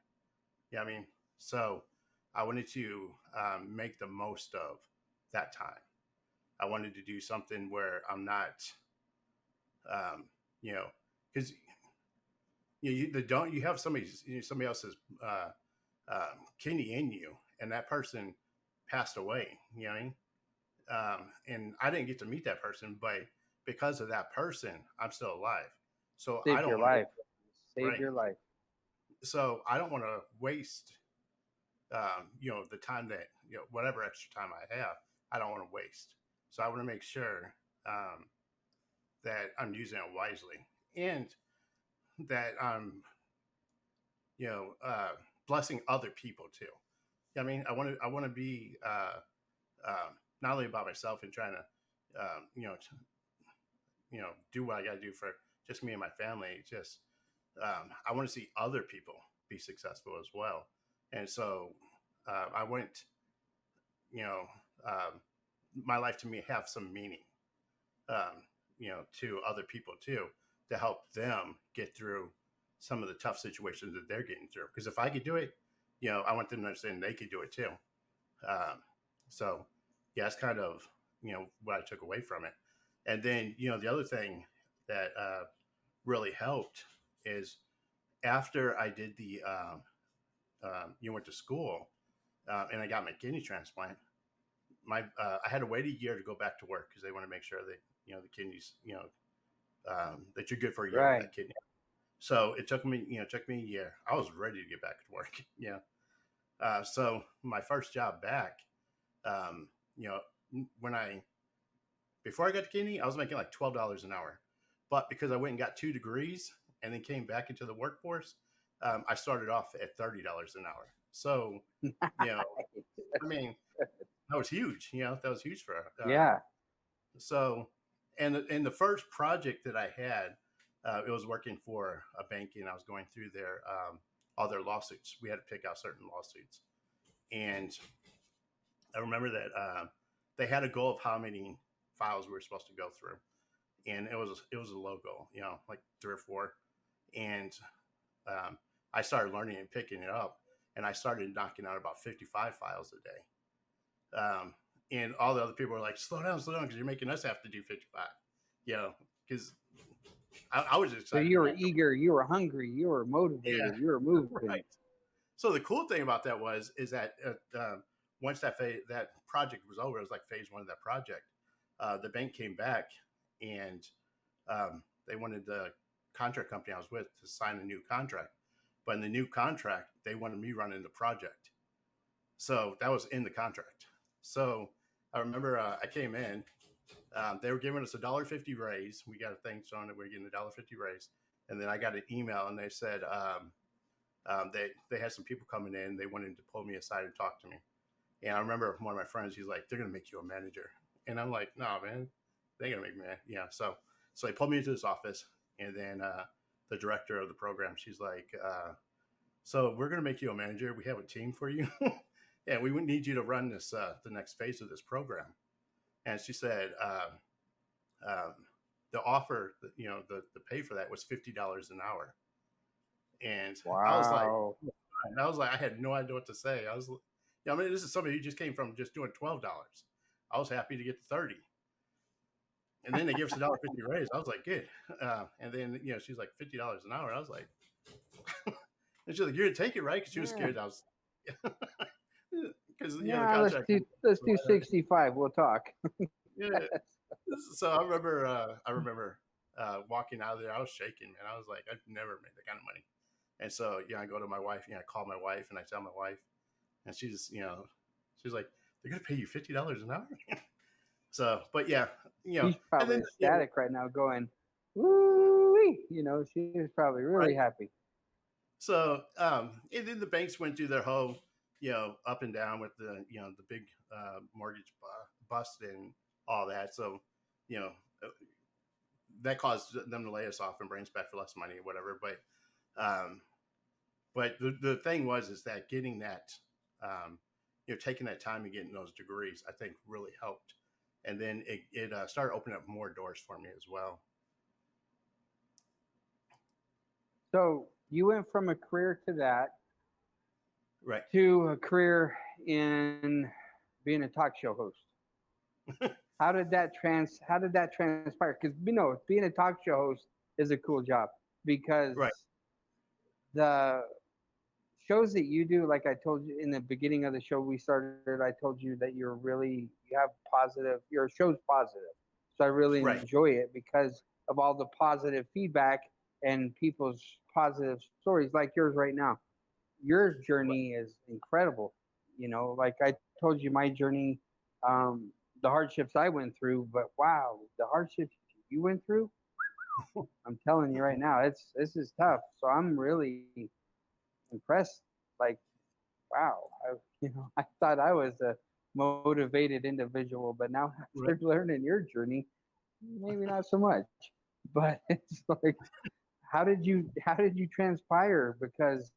[SPEAKER 2] You know what I mean? So I wanted to make the most of that time. I wanted to do something where I'm not, um, because you have somebody else's kidney in you, and that person passed away. You know what I mean? And I didn't get to meet that person, but because of that person, I'm still alive. So I
[SPEAKER 1] Saved
[SPEAKER 2] don't
[SPEAKER 1] your
[SPEAKER 2] want to.
[SPEAKER 1] life. Saved
[SPEAKER 2] Right.
[SPEAKER 1] your life.
[SPEAKER 2] So I don't want to waste, the time that whatever extra time I have, I don't want to waste. So I want to make sure that I'm using it wisely and that I'm, you know, uh, blessing other people too. I mean, I want to be not only about myself and trying to, do what I got to do for just me and my family. Just I want to see other people be successful as well. And so I want, you know, um, my life to me have some meaning, to other people too, to help them get through some of the tough situations that they're getting through. Because if I could do it, I want them to understand they could do it too. Um, so, yeah, that's kind of, what I took away from it. And then, the other thing that really helped is after I did went to school and I got my kidney transplant. I had to wait a year to go back to work because they want to make sure that the kidneys that you're good for a year with
[SPEAKER 1] Right.
[SPEAKER 2] that kidney. So it took me a year. I was ready to get back to work. So my first job back, um, you know, when I before I got the kidney, I was making like $12 an hour, but because I went and got 2 degrees and then came back into the workforce, I started off at $30 an hour. So, you know, I mean, that was huge. That was huge for.
[SPEAKER 1] Yeah.
[SPEAKER 2] So, and the first project that I had, it was working for a bank, and I was going through their all their lawsuits. We had to pick out certain lawsuits, and I remember that they had a goal of how many files we were supposed to go through, and it was a low goal, like 3 or 4, and I started learning and picking it up, and I started knocking out about 55 files a day. And all the other people were like, slow down, because you're making us have to do 55, because I was
[SPEAKER 1] So
[SPEAKER 2] excited to
[SPEAKER 1] you
[SPEAKER 2] be
[SPEAKER 1] were
[SPEAKER 2] back to
[SPEAKER 1] eager, you were hungry, you were
[SPEAKER 2] work. Yeah,
[SPEAKER 1] motivated, you were moving.
[SPEAKER 2] right. So the cool thing about that is that once that project was over, it was like phase 1 of that project. The bank came back and they wanted the contract company I was with to sign a new contract. But in the new contract, they wanted me running the project. So that was in the contract. So I remember I came in. They were giving us $1.50 raise. We got a thing showing that we are getting $1.50 raise. And then I got an email and they said they had some people coming in. They wanted to pull me aside and talk to me. And I remember one of my friends, he's like, they're going to make you a manager. And I'm like, no, man, they're going to make me, yeah. So they pulled me into this office. And then the director of the program, she's like, so we're going to make you a manager. We have a team for you. And we would need you to run this, the next phase of this program. And she said, the offer, the pay for that was $50 an hour. And
[SPEAKER 1] Wow.
[SPEAKER 2] I was like, I had no idea what to say. I was, this is somebody who just came from just doing $12. I was happy to get to 30. And then they give us $1.50 raise. I was like, good. And then, she's like $50 an hour. I was like, and she's like, you're going to take it, right? Because she was scared. I was, because, the contract.
[SPEAKER 1] Let's do 65. We'll talk.
[SPEAKER 2] Yeah. So I remember walking out of there. I was shaking, man. I was like, I've never made that kind of money. And so, I go to my wife, I call my wife and I tell my wife, and she's like, they're going to pay you $50 an hour. So, but yeah,
[SPEAKER 1] She's probably ecstatic right now going, woo-wee. She's probably really happy.
[SPEAKER 2] So, and then the banks went through their whole, up and down with the, the big mortgage bust and all that. So, that caused them to lay us off and bring us back for less money or whatever. But the thing is that getting that, taking that time and getting those degrees, I think really helped. And then it started opening up more doors for me as well.
[SPEAKER 1] So you went from a career to that,
[SPEAKER 2] right,
[SPEAKER 1] to a career in being a talk show host. How did that transpire? Because being a talk show host is a cool job because the shows that you do, like I told you in the beginning of the show we started, I told you that you have positive, your show's positive. So I really enjoy it because of all the positive feedback and people's positive stories like yours right now. Your journey is incredible. Like I told you my journey, the hardships I went through, but wow, the hardships you went through, I'm telling you right now, this is tough. So I'm really impressed. Like, wow, I thought I was a motivated individual, but now after learning your journey, maybe not so much. But it's like, how did you transpire? Because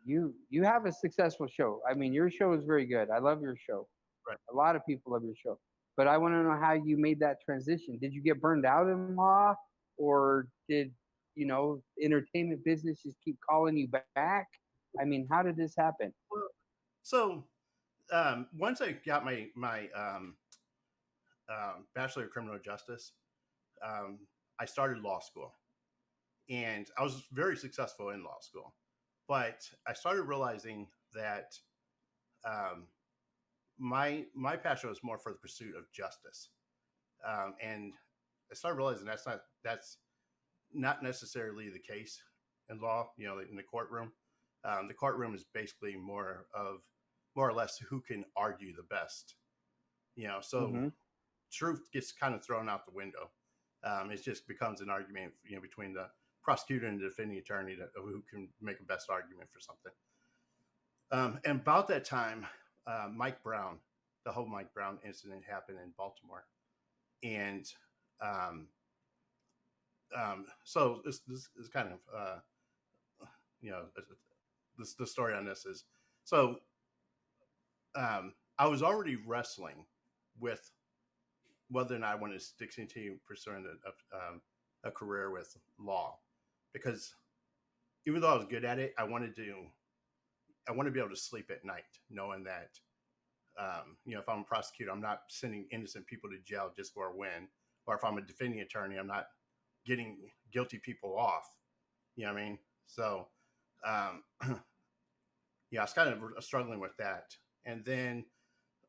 [SPEAKER 1] you have a successful show. I mean, your show is very good. I love your show. A lot of people love your show. But I want to know how you made that transition. Did you get burned out in law, or did entertainment business just keep calling you back? I mean, how did this happen?
[SPEAKER 2] So once I got my Bachelor of Criminal Justice, I started law school, and I was very successful in law school. But I started realizing that my passion was more for the pursuit of justice, and I started realizing that's not necessarily the case in law. In the courtroom, the courtroom is basically more or less who can argue the best. So truth gets kind of thrown out the window. It just becomes an argument, between the prosecutor and the defending attorney who can make the best argument for something. And about that time, Mike Brown, the whole Mike Brown incident happened in Baltimore. And so this is kind of, the story on this is, so I was already wrestling with whether or not I wanted to continue pursuing a career with law, because even though I was good at it, I want to be able to sleep at night knowing that, if I'm a prosecutor, I'm not sending innocent people to jail just for a win. Or if I'm a defending attorney, I'm not getting guilty people off. You know what I mean? So, I was kind of struggling with that. And then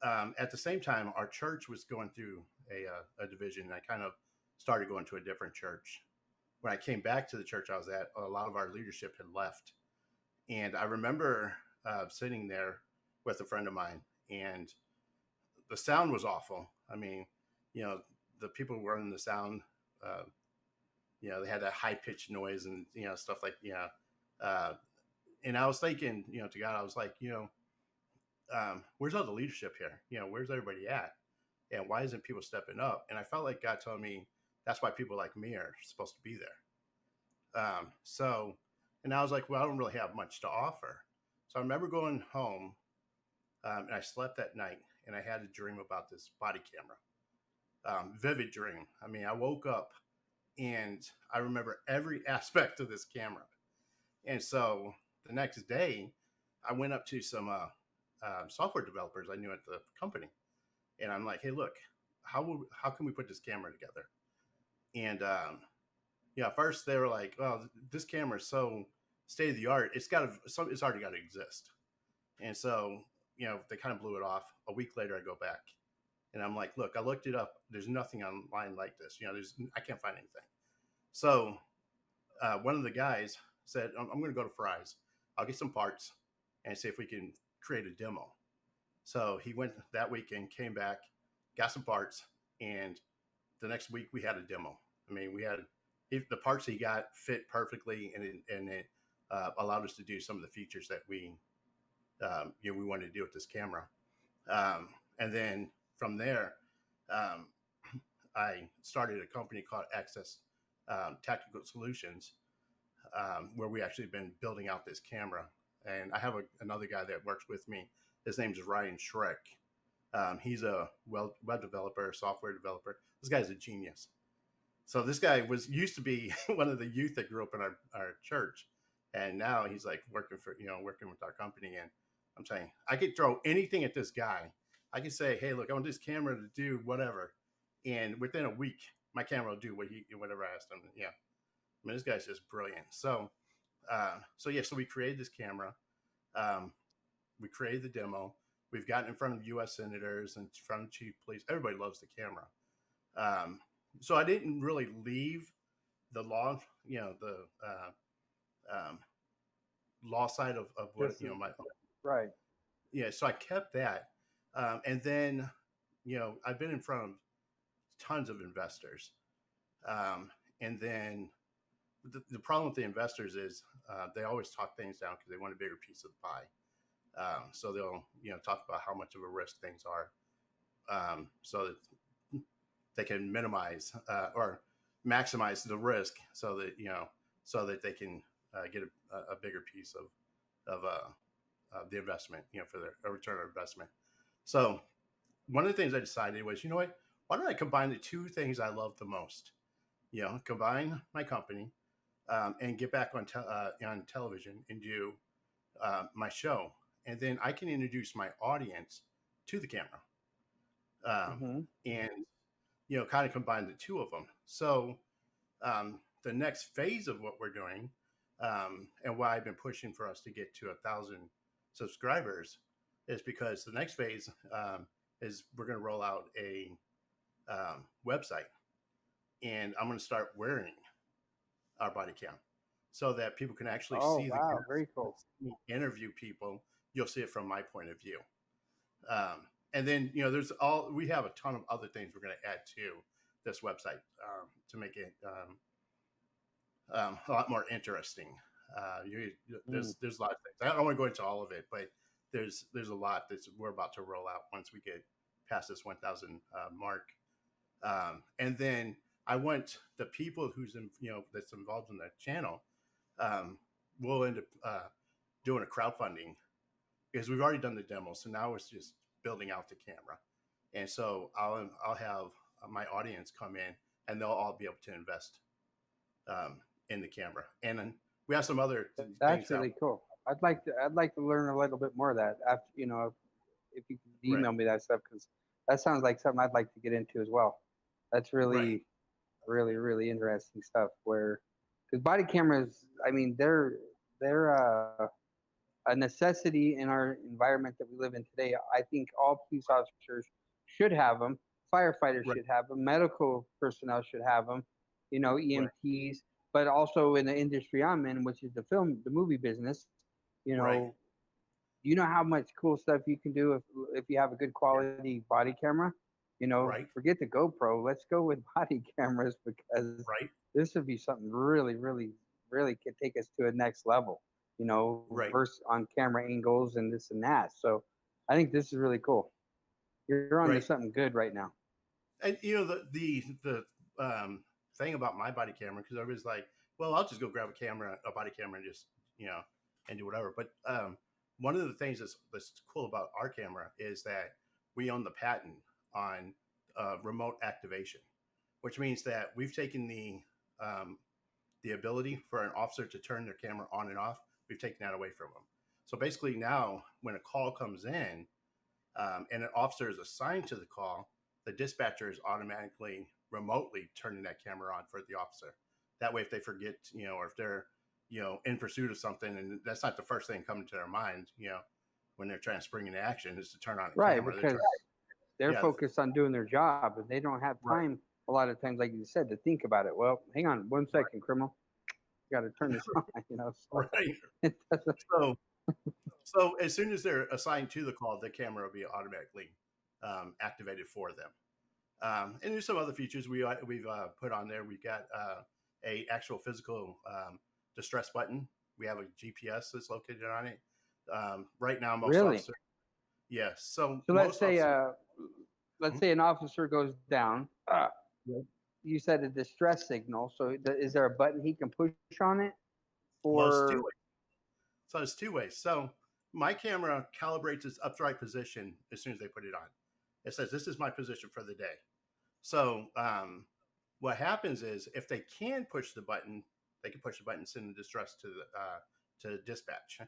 [SPEAKER 2] at the same time, our church was going through a division, and I kind of started going to a different church. when I came back to the church I was at, a lot of our leadership had left, and I remember sitting there with a friend of mine, and the sound was awful. I mean, you know, the people who running the sound, uh, you know, they had that high pitched noise and stuff like uh, and I was thinking, to God, I was like, where's all the leadership here? Where's everybody at? And why isn't people stepping up? And I felt like God told me that's why people like me are supposed to be there. So, and I was like, well, I don't really have much to offer. So I remember going home, and I slept that night, and I had a dream about this body camera. Vivid dream. I mean, I woke up and I remember every aspect of this camera. And so the next day, I went up to some software developers I knew at the company, and I'm like, "Hey, look, how can we put this camera together?" And at first they were like, "Well, this camera is so state of the art. It's already got to exist." And so they kind of blew it off. A week later, I go back, and I'm like, "Look, I looked it up. There's nothing online like this. I can't find anything." So one of the guys said, I'm going to go to Fry's. I'll get some parts and see if we can create a demo. So he went that weekend, came back, got some parts, and the next week we had a demo. I mean, the parts he got fit perfectly, and it allowed us to do some of the features that we wanted to do with this camera. And then from there, um, I started a company called Access Tactical Solutions, where we actually been building out this camera. And I have another guy that works with me. His name is Ryan Schreck. He's a web developer, software developer. This guy's a genius. So this guy used to be one of the youth that grew up in our church, and now he's like working with our company. And I'm saying I could throw anything at this guy. I could say, hey, look, I want this camera to do whatever, and within a week, my camera will do whatever I asked him. Yeah, I mean, this guy's just brilliant. So we created this camera. Um, we created the demo. We've gotten in front of U.S. senators and in front of chief police. Everybody loves the camera. So I didn't really leave the law, the law side of what my
[SPEAKER 1] right.
[SPEAKER 2] yeah. So I kept that, and then I've been in front of tons of investors, and then the problem with the investors is they always talk things down because they want a bigger piece of the pie. So they'll talk about how much of a risk things are, so that they can minimize or maximize the risk, so that they can get a bigger piece of the investment, for their return on investment. So one of the things I decided was, you know what? Why don't I combine the two things I love the most? Combine my company and get back on television and do my show, and then I can introduce my audience to the camera,
[SPEAKER 1] Mm-hmm.
[SPEAKER 2] and kind of combine the two of them. So the next phase of what we're doing, and why I've been pushing for us to get to 1,000 subscribers, is because the next phase is we're going to roll out a website, and I'm going to start wearing our body cam so that people can actually
[SPEAKER 1] Oh,
[SPEAKER 2] see the
[SPEAKER 1] wow. Very cool.
[SPEAKER 2] interview people. You'll see it from my point of view. And then, we have a ton of other things we're going to add to this website to make it a lot more interesting. There's a lot of things. I don't want to go into all of it, but there's a lot that we're about to roll out once we get past this 1,000 mark. And then I want the people that's involved in that channel. We'll end up doing a crowdfunding, because we've already done the demo. So now it's just building out the camera. And so I'll have my audience come in, and they'll all be able to invest in the camera. And then we have some other
[SPEAKER 1] That's
[SPEAKER 2] things
[SPEAKER 1] really
[SPEAKER 2] out.
[SPEAKER 1] cool. I'd like to learn a little bit more of that after, if you could
[SPEAKER 2] Right.
[SPEAKER 1] email me that stuff, because that sounds like something I'd like to get into as well. That's
[SPEAKER 2] Right.
[SPEAKER 1] really, really, really interesting stuff. Because body cameras, I mean, they're a necessity in our environment that we live in today. I think all police officers should have them. Firefighters
[SPEAKER 2] Right.
[SPEAKER 1] should have them. Medical personnel should have them.
[SPEAKER 2] Right.
[SPEAKER 1] EMTs. but also in the industry I'm in, which is the movie business, you
[SPEAKER 2] Right.
[SPEAKER 1] know, you know how much cool stuff you can do if you have a good
[SPEAKER 2] Yeah.
[SPEAKER 1] quality body camera. You know,
[SPEAKER 2] Right.
[SPEAKER 1] forget the GoPro. Let's go with body cameras because
[SPEAKER 2] Right.
[SPEAKER 1] this would be something really, really, really could take us to a next level. You know,
[SPEAKER 2] Right.
[SPEAKER 1] verse on camera angles and this and that. So I think this is really cool. You're on to
[SPEAKER 2] Right.
[SPEAKER 1] something good right now.
[SPEAKER 2] And you know the thing about my body camera, because I was like, well, I'll just go grab a body camera, and just you know, and do whatever. But one of the things that's cool about our camera is that we own the patent on remote activation, which means that we've taken the ability for an officer to turn their camera on and off. We've taken that away from them. So basically, now when a call comes in, and an officer is assigned to the call, the dispatcher is automatically remotely turning that camera on for the officer. That way, if they forget, or if they're, in pursuit of something, and that's not the first thing coming to their mind, when they're trying to spring into action, is to turn on a
[SPEAKER 1] Right,
[SPEAKER 2] camera. They're
[SPEAKER 1] because
[SPEAKER 2] trying,
[SPEAKER 1] they're
[SPEAKER 2] yeah,
[SPEAKER 1] focused on doing their job and they don't have
[SPEAKER 2] right,
[SPEAKER 1] time a lot of times, like you said, to think about it. Well, hang on one
[SPEAKER 2] right,
[SPEAKER 1] second, criminal. You got to turn this on, you know. So
[SPEAKER 2] right.
[SPEAKER 1] it doesn't.
[SPEAKER 2] So, so as soon as they're assigned to the call, the camera will be automatically activated for them. And there's some other features we've put on there. We've got a actual physical distress button. We have a GPS that's located on it. Right now, most
[SPEAKER 1] Really?
[SPEAKER 2] officers, yes. So
[SPEAKER 1] So
[SPEAKER 2] most officers,
[SPEAKER 1] let's
[SPEAKER 2] Mhm.
[SPEAKER 1] say an officer goes down.
[SPEAKER 2] Yeah.
[SPEAKER 1] You said a distress signal. So is there a button he can push on it
[SPEAKER 2] Well, it's two
[SPEAKER 1] for?
[SPEAKER 2] ways. So it's two ways. So my camera calibrates its upright position as soon as they put it on. It says this is my position for the day. So what happens is if they can push the button, they can push the button, send the distress to dispatch.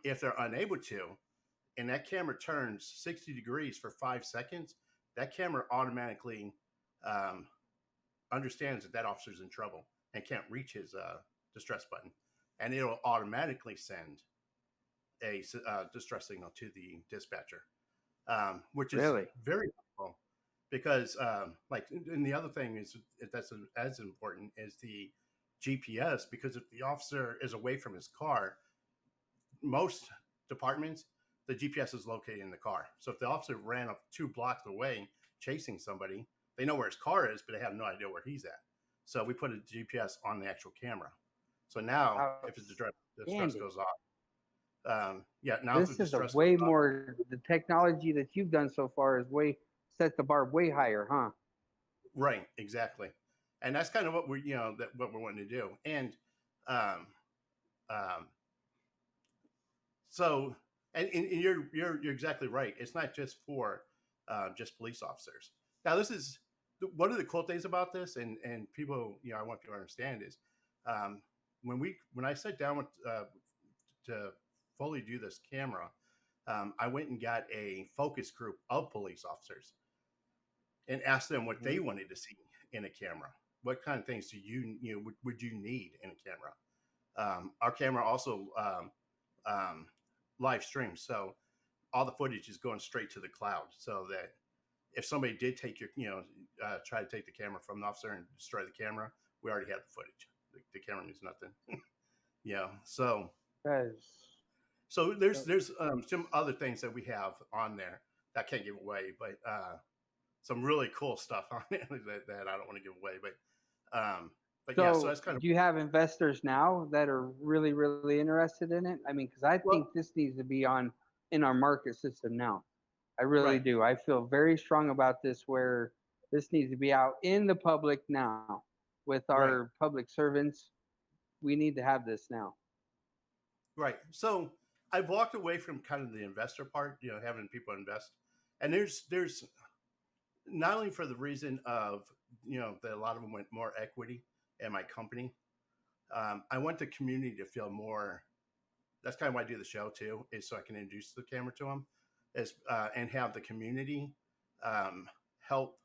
[SPEAKER 2] If they're unable to, and that camera turns 60 degrees for 5 seconds, that camera automatically um, understands that that officer's in trouble and can't reach his distress button, and it'll automatically send a distress signal to the dispatcher, which is
[SPEAKER 1] Really?
[SPEAKER 2] very helpful because, like, and the other thing is that's as important is the GPS, because if the officer is away from his car, most departments, the GPS is located in the car. So if the officer ran up 2 blocks away chasing somebody, they know where his car is, but they have no idea where he's at. So we put a GPS on the actual camera. So now, if the distress
[SPEAKER 1] Outstanding.
[SPEAKER 2] goes off, yeah, now if the
[SPEAKER 1] This is a
[SPEAKER 2] distress goes
[SPEAKER 1] way
[SPEAKER 2] off,
[SPEAKER 1] more. The technology that you've done so far is way set the bar way higher, huh?
[SPEAKER 2] right, exactly, and that's kind of what what we're wanting to do, and um, um, so, and you're exactly right. It's not just for just police officers. Now, this is one of the cool things about this, and people, I want people to understand is um, when I sat down with to fully do this camera, I went and got a focus group of police officers and asked them what they
[SPEAKER 1] Mhm.
[SPEAKER 2] wanted to see in a camera. What kind of things do would you need in a camera? Our camera also um, live stream. So all the footage is going straight to the cloud, so that if somebody did take try to take the camera from the officer and destroy the camera, we already have the footage. The camera means nothing. So
[SPEAKER 1] Because
[SPEAKER 2] there's some other things that we have on there that I can't give away, but some really cool stuff on it that I don't want to give away. But yeah, so
[SPEAKER 1] so,
[SPEAKER 2] that's kind of
[SPEAKER 1] do you have investors now that are really, really interested in it? I mean, because I
[SPEAKER 2] well,
[SPEAKER 1] think this needs to be on in our market system now. I really
[SPEAKER 2] right,
[SPEAKER 1] do. I feel very strong about this, where this needs to be out in the public now with
[SPEAKER 2] right.
[SPEAKER 1] our public servants. We need to have this now.
[SPEAKER 2] Right. So I've walked away from kind of the investor part, having people invest. And there's not only for the reason of, that a lot of them went more equity in my company. I want the community to feel more. That's kind of why I do the show too, is so I can introduce the camera to them, and have the community help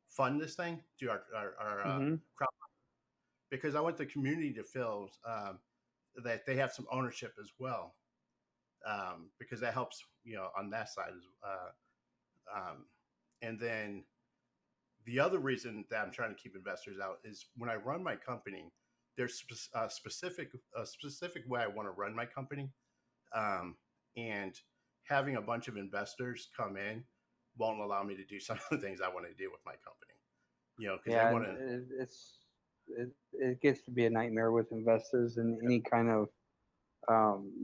[SPEAKER 2] fund this thing, do our
[SPEAKER 1] Hmm.
[SPEAKER 2] crowd, because I want the community to feel that they have some ownership as well, because that helps on that side. And then the other reason that I'm trying to keep investors out is when I run my company, there's a specific way I want to run my company, um, and having a bunch of investors come in won't allow me to do some of the things I want to do with my company. Because they
[SPEAKER 1] Yeah,
[SPEAKER 2] want to.
[SPEAKER 1] it gets to be a nightmare with investors and any kind of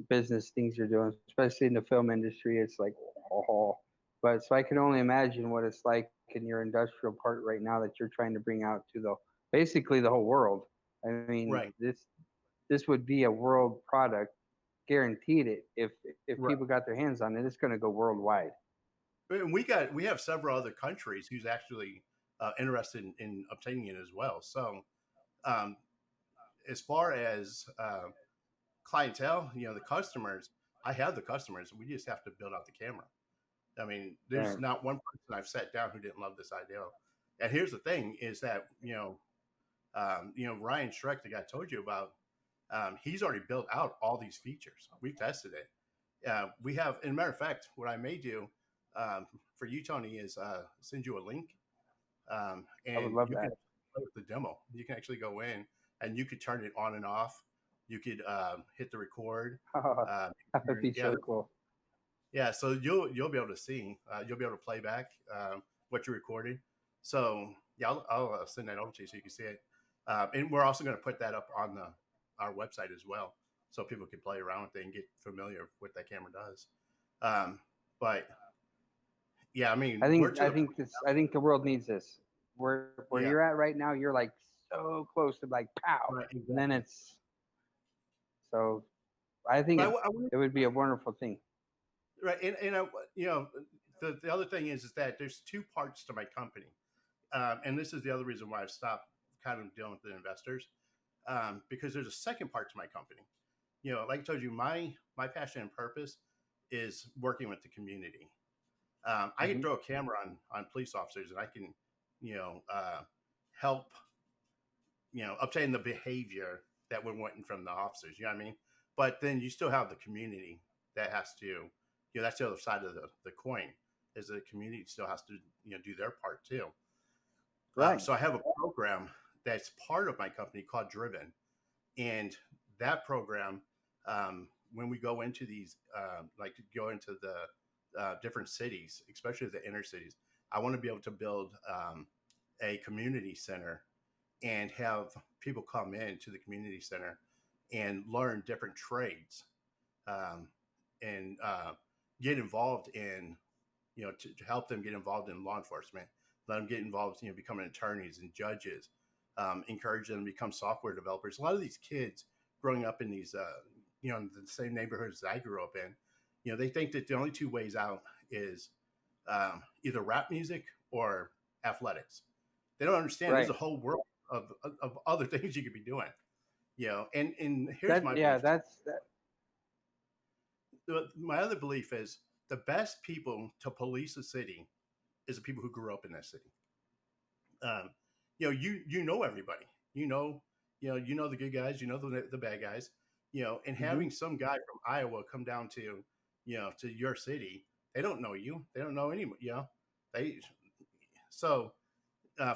[SPEAKER 1] business things you're doing, especially in the film industry. It's like, oh, but so I can only imagine what it's like in your industrial part right now that you're trying to bring out to the basically the whole world. I mean,
[SPEAKER 2] Right,
[SPEAKER 1] this would be a world product, guaranteed it. If
[SPEAKER 2] right.
[SPEAKER 1] people got their hands on it, it's going to go worldwide.
[SPEAKER 2] And we have several other countries who's actually interested in obtaining it as well. So um, as far as clientele, the customers, I have the customers. We just have to build out the camera. I mean, there's
[SPEAKER 1] Right.
[SPEAKER 2] not one person I've sat down who didn't love this idea. And here's the thing: is that Ryan Schreck, the guy I told you about, he's already built out all these features. We've tested it. We have, in a matter of fact, what I may do um, for you, Tony, is send you a link,
[SPEAKER 1] I would
[SPEAKER 2] and
[SPEAKER 1] love
[SPEAKER 2] you can
[SPEAKER 1] that.
[SPEAKER 2] play with the demo. You can actually go in and you could turn it on and off. You could hit the record. Uh,
[SPEAKER 1] That would be
[SPEAKER 2] yeah,
[SPEAKER 1] so cool.
[SPEAKER 2] yeah. So you'll be able to see. You'll be able to play back what you recorded. So yeah, I'll send that over to you so you can see it. And we're also going to put that up on our website as well, so people can play around with it and get familiar with what that camera does. Um, but yeah, I mean, we're to the point.
[SPEAKER 1] I think the world needs this. Where
[SPEAKER 2] Yeah,
[SPEAKER 1] you're at right now, you're like so close to like pow,
[SPEAKER 2] right,
[SPEAKER 1] and then
[SPEAKER 2] exactly.
[SPEAKER 1] it's so. I think
[SPEAKER 2] But I
[SPEAKER 1] it would be a wonderful thing.
[SPEAKER 2] right, and the other thing is that there's two parts to my company, and this is the other reason why I've stopped kind of dealing with the investors, because there's a second part to my company. Like I told you, my passion and purpose is working with the community. I can
[SPEAKER 1] Hmm.
[SPEAKER 2] throw a camera on police officers, and I can, help, obtain the behavior that we're wanting from the officers. You know what I mean? But then you still have the community that has to, that's the other side of the coin. Is the community still has to, do their part too.
[SPEAKER 1] Right.
[SPEAKER 2] So I have a program that's part of my company called Driven, and that program, when we go into these, like go into the different cities, especially the inner cities, I want to be able to build a community center and have people come in to the community center and learn different trades, um, and get involved in, to help them get involved in law enforcement, let them get involved, becoming attorneys and judges, encourage them to become software developers. A lot of these kids growing up in these, in the same neighborhoods I grew up in, they think that the only two ways out is either rap music or athletics. They don't understand there's
[SPEAKER 1] Right.
[SPEAKER 2] a whole world of other things you could be doing. And here's
[SPEAKER 1] That
[SPEAKER 2] my
[SPEAKER 1] yeah.
[SPEAKER 2] belief.
[SPEAKER 1] That's that.
[SPEAKER 2] My other belief is the best people to police a city is the people who grew up in that city. Um, you know everybody. You know the good guys. You know the bad guys. And
[SPEAKER 1] Hmm.
[SPEAKER 2] having some guy from Iowa come down to, to your city, they don't know you. They don't know anyone. They so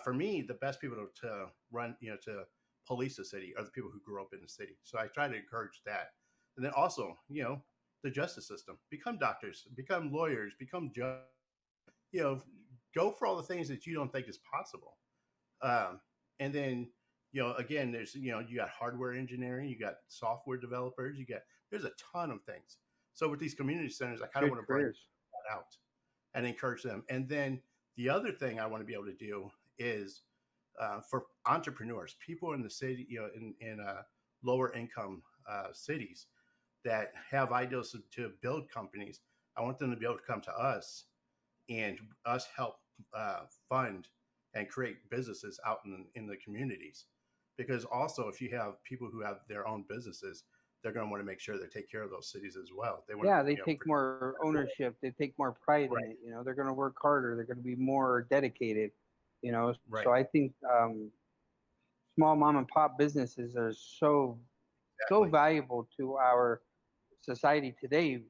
[SPEAKER 2] for me, the best people to run, to police the city are the people who grew up in the city. So I try to encourage that. And then also, the justice system, become doctors, become lawyers, become judges, you know, go for all the things that you don't think is possible. And then, again, there's, you got hardware engineering, you got software developers, there's a ton of things. So with these community centers, I kind of
[SPEAKER 1] Good
[SPEAKER 2] want to branch
[SPEAKER 1] careers.
[SPEAKER 2] that out and encourage them. And then the other thing I want to be able to do is for entrepreneurs, people in the city, in lower income cities that have ideas to build companies. I want them to be able to come to us and us help fund and create businesses out in the communities. Because also, if you have people who have their own businesses, they're going to want to make sure they take care of those cities as well. They want to,
[SPEAKER 1] Yeah, they take more ownership. They take more pride in
[SPEAKER 2] right,
[SPEAKER 1] it. They're going to work harder. They're going to be more dedicated. So
[SPEAKER 2] right,
[SPEAKER 1] I think small mom and pop businesses are so
[SPEAKER 2] exactly.
[SPEAKER 1] valuable to our society today.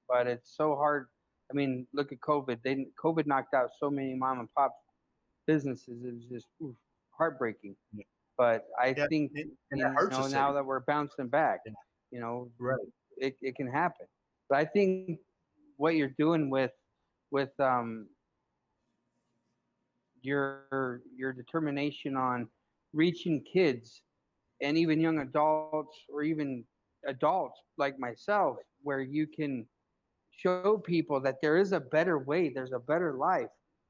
[SPEAKER 1] But it's so hard. I mean, look at COVID. COVID knocked out so many mom and pop businesses. It was just heartbreaking. But I
[SPEAKER 2] Yeah,
[SPEAKER 1] think,
[SPEAKER 2] and that hurts the
[SPEAKER 1] now
[SPEAKER 2] city.
[SPEAKER 1] that we're bouncing back,
[SPEAKER 2] Yeah,
[SPEAKER 1] you know,
[SPEAKER 2] right,
[SPEAKER 1] it can happen. But I think what you're doing with your determination on reaching kids and even young adults or even adults like myself, where you can show people that there is a better way, there's a better life,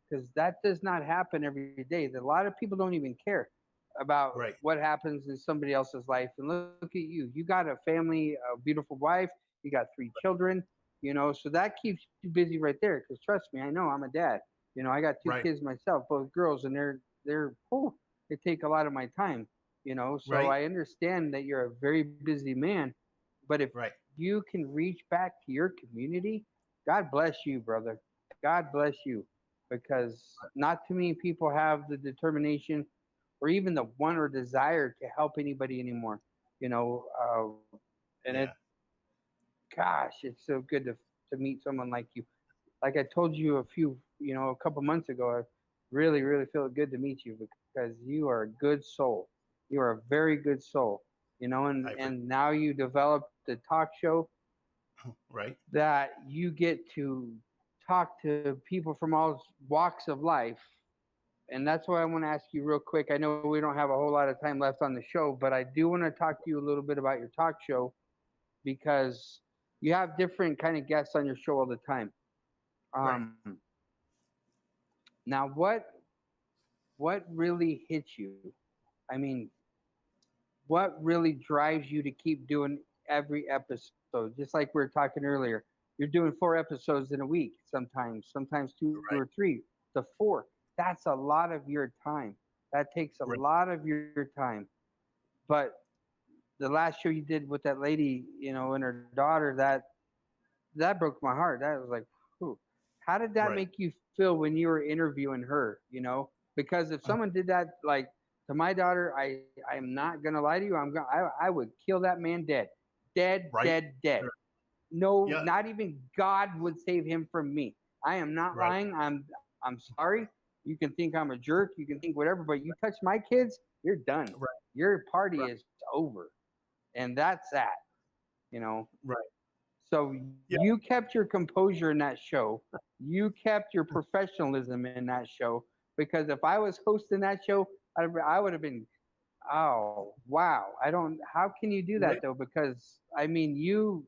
[SPEAKER 1] because that does not happen every day. A lot of people don't even care about
[SPEAKER 2] right,
[SPEAKER 1] what happens in somebody else's life. And look at you, you got a family, a beautiful wife, you got three children, so that keeps you busy right there. Because trust me, I know I'm a dad. I got two
[SPEAKER 2] right,
[SPEAKER 1] kids myself, both girls, and they take a lot of my time. So
[SPEAKER 2] right,
[SPEAKER 1] I understand that you're a very busy man, but if
[SPEAKER 2] right,
[SPEAKER 1] you can reach back to your community, God bless you, brother. God bless you. Because not too many people have the determination or even the want or desire to help anybody anymore. And it,
[SPEAKER 2] yeah,
[SPEAKER 1] gosh, it's so good to meet someone like you. Like I told you a couple months ago, I really, really feel good to meet you because you are a good soul. You are a very good soul.
[SPEAKER 2] I
[SPEAKER 1] And now you developed the talk show
[SPEAKER 2] right,
[SPEAKER 1] that you get to talk to people from all walks of life. And that's why I want to ask you real quick. I know we don't have a whole lot of time left on the show, but I do want to talk to you a little bit about your talk show because you have different kind of guests on your show all the time.
[SPEAKER 2] right.
[SPEAKER 1] Um, Now, what really hits you? I mean, what really drives you to keep doing every episode? Just like we were talking earlier, you're doing 4 episodes in a week, sometimes two or
[SPEAKER 2] Right,
[SPEAKER 1] three to four. That's a lot of your time. That takes a
[SPEAKER 2] right,
[SPEAKER 1] lot of your time. But the last show you did with that lady, and her daughter, that broke my heart. That was like, whew. How did that
[SPEAKER 2] right.
[SPEAKER 1] make you feel when you were interviewing her? Because if someone did that, like to my daughter, I'm not gonna lie to you. I would kill that man dead, dead,
[SPEAKER 2] Right.
[SPEAKER 1] dead, dead.
[SPEAKER 2] Sure.
[SPEAKER 1] No,
[SPEAKER 2] Yeah.
[SPEAKER 1] not even God would save him from me. I am not
[SPEAKER 2] Right.
[SPEAKER 1] lying. I'm sorry. You can think I'm a jerk. You can think whatever, but you touch my kids, you're done.
[SPEAKER 2] Right.
[SPEAKER 1] Your party
[SPEAKER 2] Right.
[SPEAKER 1] is over, and that's that. You know.
[SPEAKER 2] Right.
[SPEAKER 1] So
[SPEAKER 2] Yeah.
[SPEAKER 1] you kept your composure in that show. You kept your professionalism in that show because if I was hosting that show, I would have been, oh wow. I don't. How can you do that
[SPEAKER 2] Right.
[SPEAKER 1] though? Because I mean, you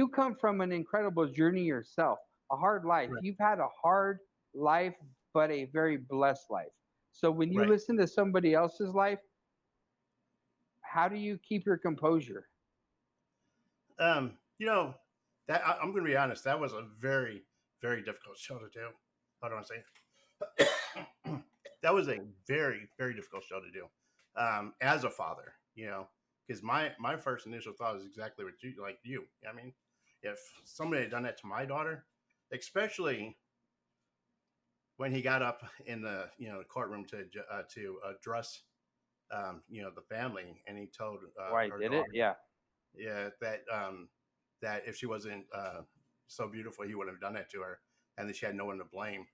[SPEAKER 1] come from an incredible journey yourself, a hard life.
[SPEAKER 2] Right.
[SPEAKER 1] You've had a hard life, but a very blessed life. So when you
[SPEAKER 2] Right.
[SPEAKER 1] listen to somebody else's life, how do you keep your composure?
[SPEAKER 2] You know, that I'm going to be honest. That was a very, very difficult show to do. How do I say? That was a very, very difficult show to do. As a father, because my first initial thought is exactly what you like. I mean, if somebody had done that to my daughter, especially when he got up in the courtroom to address the family, and he told
[SPEAKER 1] Why
[SPEAKER 2] her
[SPEAKER 1] did it?
[SPEAKER 2] daughter,
[SPEAKER 1] Yeah.
[SPEAKER 2] yeah, that if she wasn't so beautiful, he wouldn't have done that to her, and that she had no one to blame.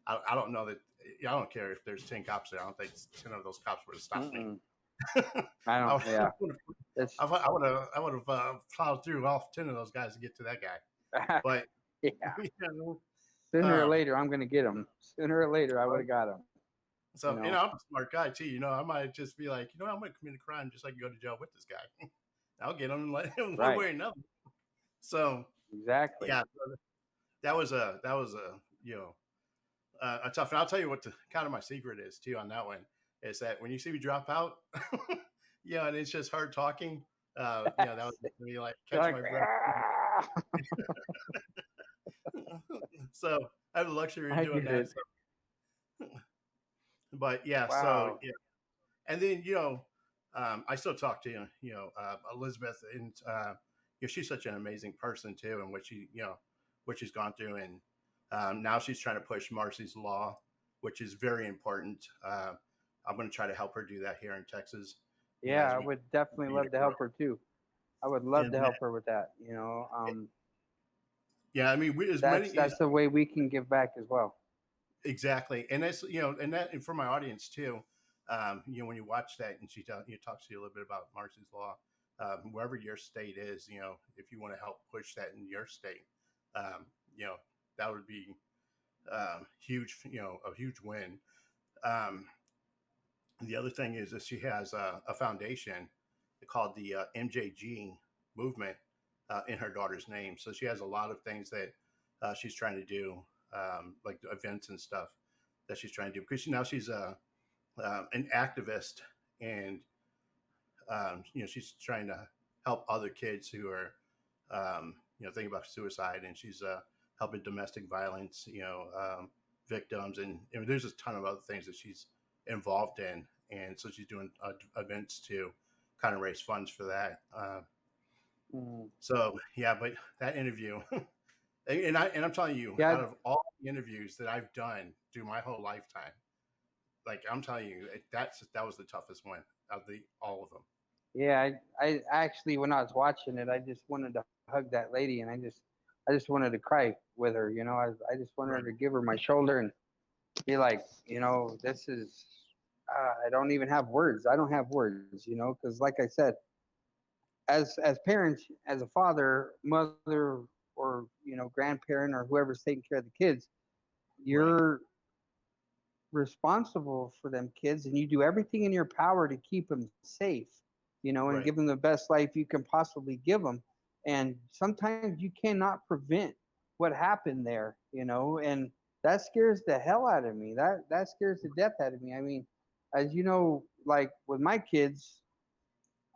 [SPEAKER 2] I don't know that. I don't care if there's 10 cops there. I don't think 10 of those cops would have stopped me.
[SPEAKER 1] Mm-mm. I
[SPEAKER 2] I
[SPEAKER 1] don't. Yeah. It's
[SPEAKER 2] would have plowed through all 10 of those guys to get to that guy. But
[SPEAKER 1] yeah.
[SPEAKER 2] you know,
[SPEAKER 1] Sooner or
[SPEAKER 2] um,
[SPEAKER 1] later, I'm gonna get him. Sooner or later, I would
[SPEAKER 2] right.
[SPEAKER 1] have got him. You
[SPEAKER 2] So
[SPEAKER 1] know.
[SPEAKER 2] I'm a smart guy too. I might just be like, I'm going to commit a crime just so I can go to jail with this guy. I'll get him and let him one
[SPEAKER 1] Right.
[SPEAKER 2] way or another. So
[SPEAKER 1] Exactly.
[SPEAKER 2] yeah, so that was a a tough. And I'll tell you what the kind of my secret is too on that one is that when you see me drop out, and it's just hard talking. That was me like
[SPEAKER 1] You're
[SPEAKER 2] catch
[SPEAKER 1] like,
[SPEAKER 2] my breath.
[SPEAKER 1] "Ah!"
[SPEAKER 2] So I have the luxury of
[SPEAKER 1] I
[SPEAKER 2] doing
[SPEAKER 1] get
[SPEAKER 2] that.
[SPEAKER 1] it.
[SPEAKER 2] So, but yeah, so
[SPEAKER 1] Wow.
[SPEAKER 2] yeah, and then I still talk to Elizabeth, and she's such an amazing person too, and what she's gone through, and now she's trying to push Marcy's law, which is very important. I'm going to try to help her do that here in Texas,
[SPEAKER 1] Yeah,
[SPEAKER 2] as
[SPEAKER 1] I
[SPEAKER 2] we
[SPEAKER 1] would definitely
[SPEAKER 2] continue to
[SPEAKER 1] love to
[SPEAKER 2] grow.
[SPEAKER 1] help her too. I would love
[SPEAKER 2] And
[SPEAKER 1] to help her with that.
[SPEAKER 2] yeah, I mean, as
[SPEAKER 1] That's
[SPEAKER 2] many as
[SPEAKER 1] that's the way we can give back as well.
[SPEAKER 2] exactly, and that's and for my audience too. when you watch that and talks to you a little bit about Marcy's Law, wherever your state is, if you want to help push that in your state, um, you know, that would be huge, a huge win. Um, the other thing is that she has a foundation called the MJG movement in her daughter's name. So she has a lot of things that she's trying to do, like events and stuff that she's trying to do. Because now she's an activist, and she's trying to help other kids who are thinking about suicide, and she's helping domestic violence victims, and there's a ton of other things that she's involved in, and so she's doing events to kind of raise funds for that. So yeah, but that interview, I'm telling you,
[SPEAKER 1] Yeah,
[SPEAKER 2] out of all the interviews that I've done through my whole lifetime, like I'm telling you, that was the toughest one of all of them.
[SPEAKER 1] yeah. I actually, when I was watching it, I just wanted to hug that lady, and I just wanted to cry with her. I just wanted
[SPEAKER 2] Right,
[SPEAKER 1] to give her my shoulder and be like, this is. I don't even have words. I don't have words, because like I said, as parents, as a father, mother, or grandparent, or whoever's taking care of the kids,
[SPEAKER 2] right,
[SPEAKER 1] you're responsible for them kids, and you do everything in your power to keep them safe, and
[SPEAKER 2] right,
[SPEAKER 1] give them the best life you can possibly give them. And sometimes you cannot prevent what happened there, and that scares the hell out of me. That scares the death out of me. I mean, as you know, like with my kids,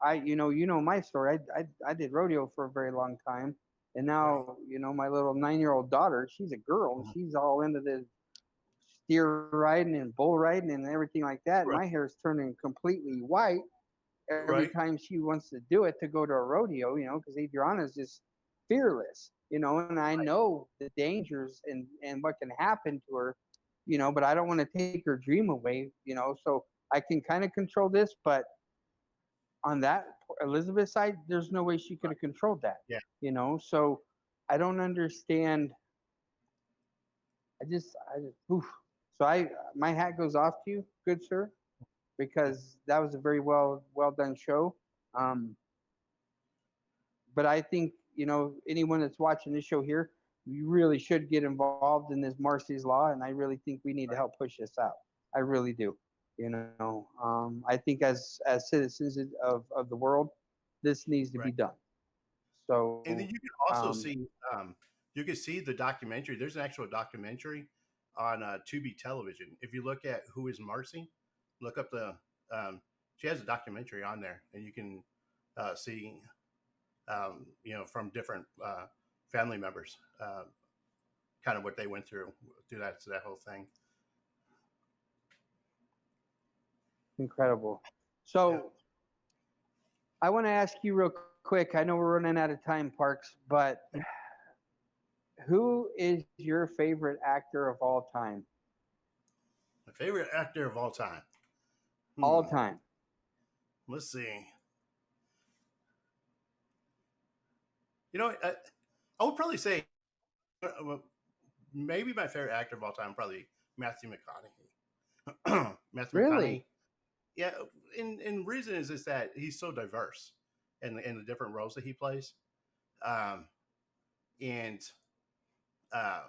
[SPEAKER 1] my story. I did rodeo for a very long time, and
[SPEAKER 2] right.
[SPEAKER 1] now my little 9-year-old daughter. She's a girl, and
[SPEAKER 2] Mhm.
[SPEAKER 1] she's all into this steer riding and bull riding and everything like that.
[SPEAKER 2] Right,
[SPEAKER 1] My hair's turning completely white every
[SPEAKER 2] right,
[SPEAKER 1] time she wants to do it to go to a rodeo. Because Adriana's just fearless. And I know the dangers and what can happen to her. But I don't want to take her dream away. So I can kind of control this, but on that Elizabeth side, there's no way she could have controlled that.
[SPEAKER 2] yeah,
[SPEAKER 1] So I don't understand. I just, oof. So my hat goes off to you, good sir,
[SPEAKER 2] yeah.
[SPEAKER 1] because that was a very well done show. Um, but I think anyone that's watching this show here, you really should get involved in this Marcy's Law, and I really think we need to help push this out. I really do. I think as citizens of the world, this needs to
[SPEAKER 2] Right.
[SPEAKER 1] be done.
[SPEAKER 2] And then
[SPEAKER 1] So
[SPEAKER 2] you can also
[SPEAKER 1] um,
[SPEAKER 2] see, you can see the documentary. There's an actual documentary on Tubi television. If you look at Who is Marcy, look up she has a documentary on there, and you can see, from different family members, kind of what they went through that whole thing.
[SPEAKER 1] incredible.
[SPEAKER 2] Yeah.
[SPEAKER 1] So I want to ask you real quick. I know we're running out of time, Parks, but who is your favorite actor of all time?
[SPEAKER 2] My favorite actor of all time.
[SPEAKER 1] All
[SPEAKER 2] Hmm.
[SPEAKER 1] time.
[SPEAKER 2] Let's see. I would probably say well, maybe my favorite actor of all time, probably Matthew McConaughey. Matthew
[SPEAKER 1] Really?
[SPEAKER 2] McConaughey. Yeah, and reason is that he's so diverse in the different roles that he plays, um, and um,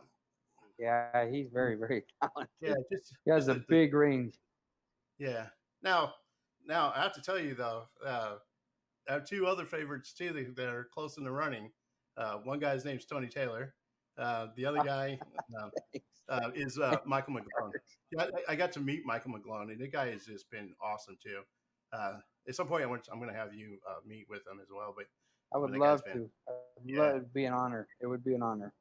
[SPEAKER 1] Yeah, he's very
[SPEAKER 2] yeah,
[SPEAKER 1] talented.
[SPEAKER 2] just
[SPEAKER 1] He has
[SPEAKER 2] just
[SPEAKER 1] a
[SPEAKER 2] the
[SPEAKER 1] big range.
[SPEAKER 2] yeah. Now, I have to tell you though, I have two other favorites too that are close in the running. One guy's name's Tony Taylor. The other guy uh, is Michael McGlone. Yeah, I got to meet Michael McGlone, and the guy has just been awesome too. Uh, at some point, I'm going to have you meet with him as well.
[SPEAKER 1] I would
[SPEAKER 2] But the guy's
[SPEAKER 1] love
[SPEAKER 2] been,
[SPEAKER 1] to. I'd
[SPEAKER 2] yeah,
[SPEAKER 1] love, it'd be an honor. It would be an honor.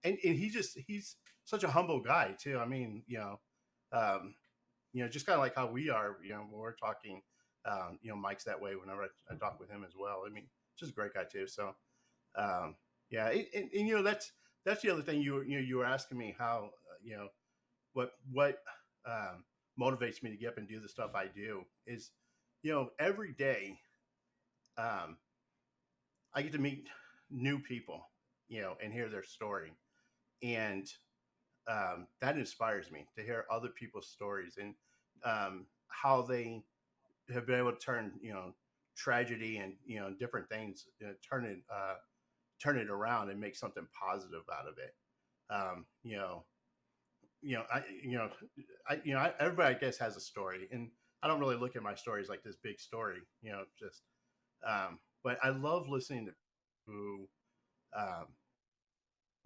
[SPEAKER 2] and he's such a humble guy too. I mean, um, just kind of like how we are. When we're talking, Mike's that way. Whenever I talk with him as well. I mean, just a great guy too. So um, yeah, that's the other thing you were asking me how what motivates me to get up and do the stuff I do is, every day um, I get to meet new people, and hear their story, and that inspires me to hear other people's stories. And how they have been able to turn tragedy and different things, turn it around and make something positive out of it. Um, you know, I everybody I guess has a story, and I don't really look at my stories like this big story, just but I love listening to who um,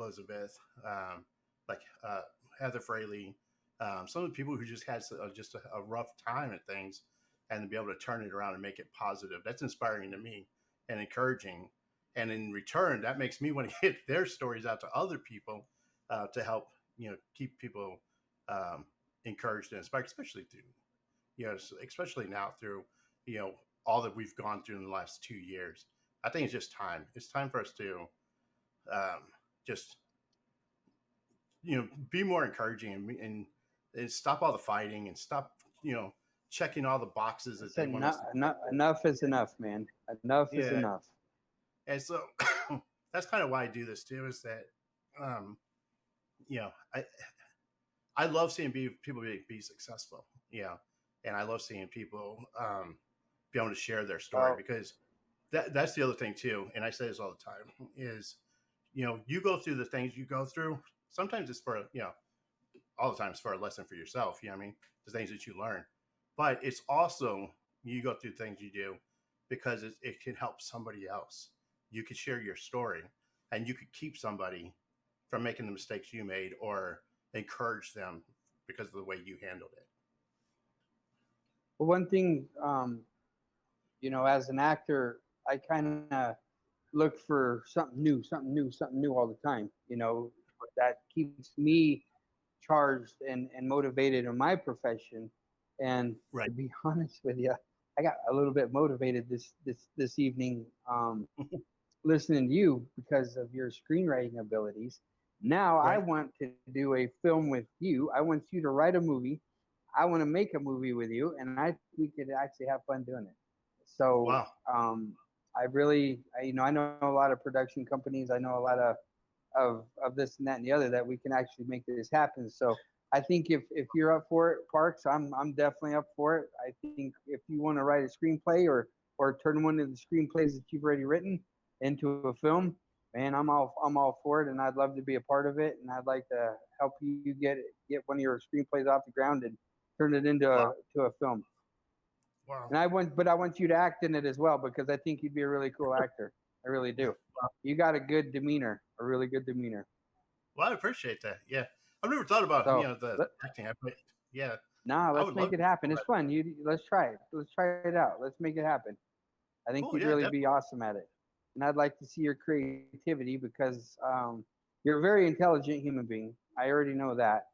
[SPEAKER 2] Elizabeth, like Heather Fraley, some of the people who just had just a rough time at things, and to be able to turn it around and make it positive. That's inspiring to me and encouraging. And in return, that makes me want to get their stories out to other people to help keep people um, encouraged and inspired, especially through especially now through you know all that we've gone through in the last 2 years. I think it's just time. It's time for us to just be more encouraging and stop all the fighting and stop checking all the boxes
[SPEAKER 1] I
[SPEAKER 2] that they
[SPEAKER 1] said
[SPEAKER 2] want us
[SPEAKER 1] enough,
[SPEAKER 2] to.
[SPEAKER 1] enough is enough, man. Enough is
[SPEAKER 2] Yeah,
[SPEAKER 1] enough.
[SPEAKER 2] and so that's kind of why I do this too. Is that um, you know I love seeing people be successful. And I love seeing people be able to share their story,
[SPEAKER 1] Well,
[SPEAKER 2] because that's the other thing too. And I say this all the time is you go through the things you go through. Sometimes it's for all the time it's for a lesson for yourself. You know what I mean? The things that you learn, but it's also you go through things you do because it can help somebody else. You could share your story, and you could keep somebody from making the mistakes you made, or encourage them because of the way you handled it.
[SPEAKER 1] one thing, as an actor, I kind of look for something new all the time. That keeps me charged and motivated in my profession. And
[SPEAKER 2] Right.
[SPEAKER 1] to be honest with you, I got a little bit motivated this evening, listening to you because of your screenwriting abilities. Now I
[SPEAKER 2] Right.
[SPEAKER 1] want to do a film with you. I want you to write a movie. I want to make a movie with you, and I think we could actually have fun doing it. So
[SPEAKER 2] Wow.
[SPEAKER 1] I really, I know a lot of production companies. I know a lot of this and that and the other that we can actually make this happen. So I think if you're up for it, Parks, I'm definitely up for it. I think if you want to write a screenplay or turn one of the screenplays that you've already written into a film, man, I'm all for it, and I'd love to be a part of it, and I'd like to help you get one of your screenplays off the ground and turn it into
[SPEAKER 2] Wow.
[SPEAKER 1] a film.
[SPEAKER 2] Wow.
[SPEAKER 1] But I want you to act in it as well because I think you'd be a really cool actor. I really do.
[SPEAKER 2] Wow.
[SPEAKER 1] You got a good demeanor, a really good demeanor.
[SPEAKER 2] Well, I appreciate that. Yeah. I've never thought about,
[SPEAKER 1] So
[SPEAKER 2] the
[SPEAKER 1] let,
[SPEAKER 2] acting. But yeah,
[SPEAKER 1] nah,
[SPEAKER 2] I
[SPEAKER 1] let's
[SPEAKER 2] would
[SPEAKER 1] make
[SPEAKER 2] love
[SPEAKER 1] it
[SPEAKER 2] to.
[SPEAKER 1] happen. It's fun. Let's try it. Let's try it out. Let's make it happen. I think
[SPEAKER 2] Cool.
[SPEAKER 1] you'd
[SPEAKER 2] Yeah,
[SPEAKER 1] really be
[SPEAKER 2] definitely.
[SPEAKER 1] awesome at it. And I'd like to see your creativity because you're a very intelligent human being. I already know that.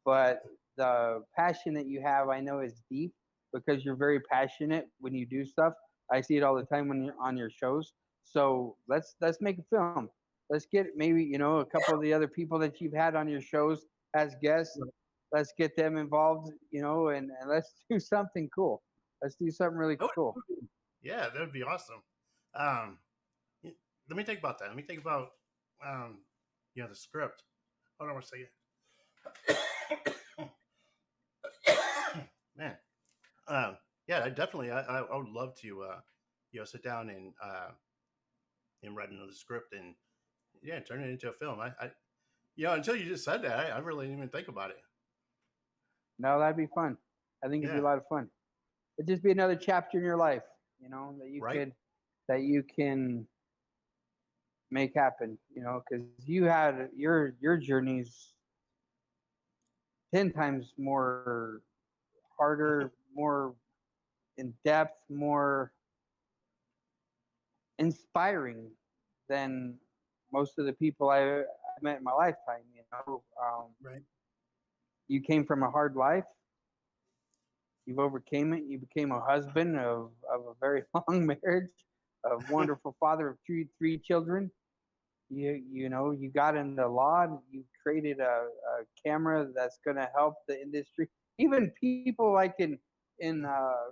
[SPEAKER 1] But the passion that you have, I know, is deep because you're very passionate when you do stuff. I see it all the time when you're on your shows. So let's make a film. Let's get maybe a couple of the other people that you've had on your shows as guests.
[SPEAKER 2] Right.
[SPEAKER 1] Let's get them involved, and let's do something cool. Let's do something really
[SPEAKER 2] That
[SPEAKER 1] cool.
[SPEAKER 2] would- yeah, that would be awesome. Um, y- Let me think about that. Let me think about, um, the script. Hold on one second. Man. Yeah, I definitely, I would love to, sit down and write another script and yeah, turn it into a film. Until you just said that, I really didn't even think about it.
[SPEAKER 1] No, that'd be fun. I think it'd be
[SPEAKER 2] Yeah.
[SPEAKER 1] a lot of fun. It'd just be another chapter in your life,
[SPEAKER 2] Right.
[SPEAKER 1] that you can make happen, because you had your journeys 10 times more harder, more in depth, more inspiring than most of the people I met in my lifetime.
[SPEAKER 2] Right.
[SPEAKER 1] You came from a hard life, you've overcame it, you became a husband of a very long marriage, a wonderful father of three children. You got into law. You created a camera that's going to help the industry. Even people like in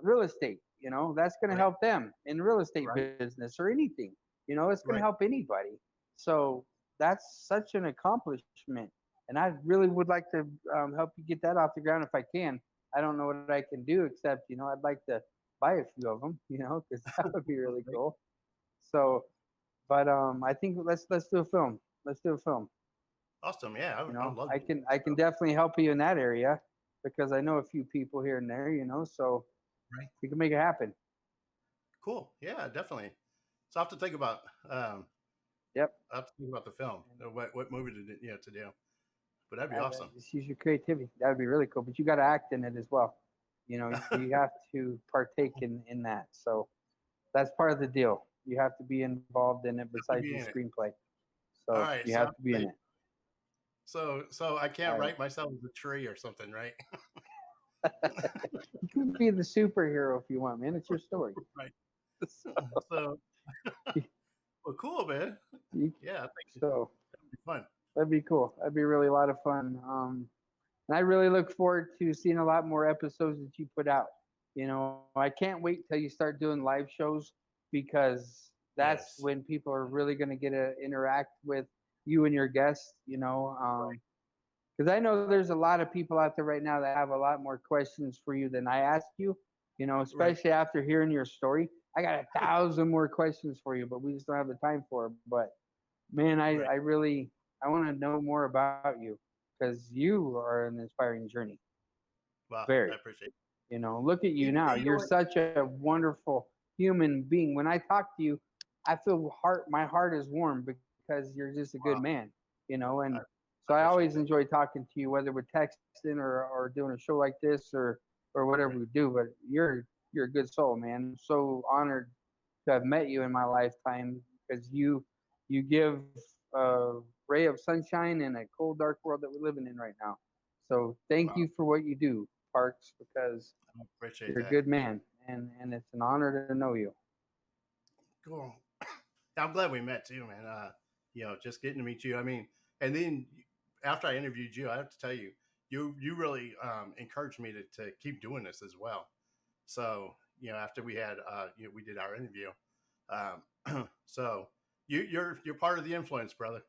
[SPEAKER 1] real estate, that's going to
[SPEAKER 2] Right.
[SPEAKER 1] help them in real estate
[SPEAKER 2] Right.
[SPEAKER 1] business or anything. It's going to
[SPEAKER 2] Right.
[SPEAKER 1] help anybody. So that's such an accomplishment, and I really would like to help you get that off the ground if I can. I don't know what I can do except, I'd like to buy a few of them, because that would be really
[SPEAKER 2] Right.
[SPEAKER 1] cool. So, but I think let's do a film. Let's do a film.
[SPEAKER 2] Awesome. Yeah, I would love
[SPEAKER 1] I
[SPEAKER 2] to.
[SPEAKER 1] can definitely help you in that area because I know a few people here and there, so
[SPEAKER 2] Right.
[SPEAKER 1] we can make it happen.
[SPEAKER 2] Cool. Yeah, definitely. So I have to think about
[SPEAKER 1] Yep.
[SPEAKER 2] I have to think about the film.
[SPEAKER 1] And
[SPEAKER 2] What movie to do. But that'd be
[SPEAKER 1] yeah,
[SPEAKER 2] awesome.
[SPEAKER 1] just use your creativity. That would be really cool. But you got to act in it as well. You have to partake in that. So that's part of the deal. You have to be involved in it
[SPEAKER 2] To
[SPEAKER 1] besides
[SPEAKER 2] be
[SPEAKER 1] the
[SPEAKER 2] in it.
[SPEAKER 1] screenplay.
[SPEAKER 2] All
[SPEAKER 1] So
[SPEAKER 2] right.
[SPEAKER 1] you
[SPEAKER 2] So
[SPEAKER 1] have to be in it.
[SPEAKER 2] so I can't
[SPEAKER 1] All right.
[SPEAKER 2] write myself as a tree or something, right?
[SPEAKER 1] You can be the superhero if you want, man. It's your story.
[SPEAKER 2] Right.
[SPEAKER 1] So,
[SPEAKER 2] So well, cool, man.
[SPEAKER 1] you,
[SPEAKER 2] Yeah, I think
[SPEAKER 1] so
[SPEAKER 2] that'd be fun.
[SPEAKER 1] that'd be cool. That'd be really a lot of fun. And I really look forward to seeing a lot more episodes that you put out. I can't wait till you start doing live shows because that's
[SPEAKER 2] Yes.
[SPEAKER 1] when people are really going to get to interact with you and your guests.
[SPEAKER 2] Right.
[SPEAKER 1] Because I know there's a lot of people out there right now that have a lot more questions for you than I asked you.
[SPEAKER 2] Right.
[SPEAKER 1] Especially after hearing your story, I got 1,000 more questions for you, but we just don't have the time for it. But man,
[SPEAKER 2] Right.
[SPEAKER 1] I want to know more about you because you are an inspiring journey.
[SPEAKER 2] Wow.
[SPEAKER 1] Very.
[SPEAKER 2] I appreciate it.
[SPEAKER 1] Look at you now.
[SPEAKER 2] You know
[SPEAKER 1] You're
[SPEAKER 2] what?
[SPEAKER 1] such a wonderful human being. When I talk to you, I feel my heart is warm because you're just a good
[SPEAKER 2] Wow.
[SPEAKER 1] man.
[SPEAKER 2] I,
[SPEAKER 1] And
[SPEAKER 2] I
[SPEAKER 1] so I
[SPEAKER 2] appreciate
[SPEAKER 1] always
[SPEAKER 2] that.
[SPEAKER 1] enjoy talking to you, whether we're texting or doing a show like this or whatever
[SPEAKER 2] Right.
[SPEAKER 1] we do. But you're a good soul, man. I'm so honored to have met you in my lifetime because you give a ray of sunshine in a cold, dark world that we're living in right now. So thank
[SPEAKER 2] Wow.
[SPEAKER 1] you for what you do, Parks, because
[SPEAKER 2] I appreciate
[SPEAKER 1] you're a
[SPEAKER 2] that.
[SPEAKER 1] good man, and it's an honor to know you.
[SPEAKER 2] Cool. I'm glad we met too, man. Just getting to meet you. I mean, and then after I interviewed you, I have to tell you, you really encouraged me to keep doing this as well. So after we did our interview, so you're part of the influence, brother.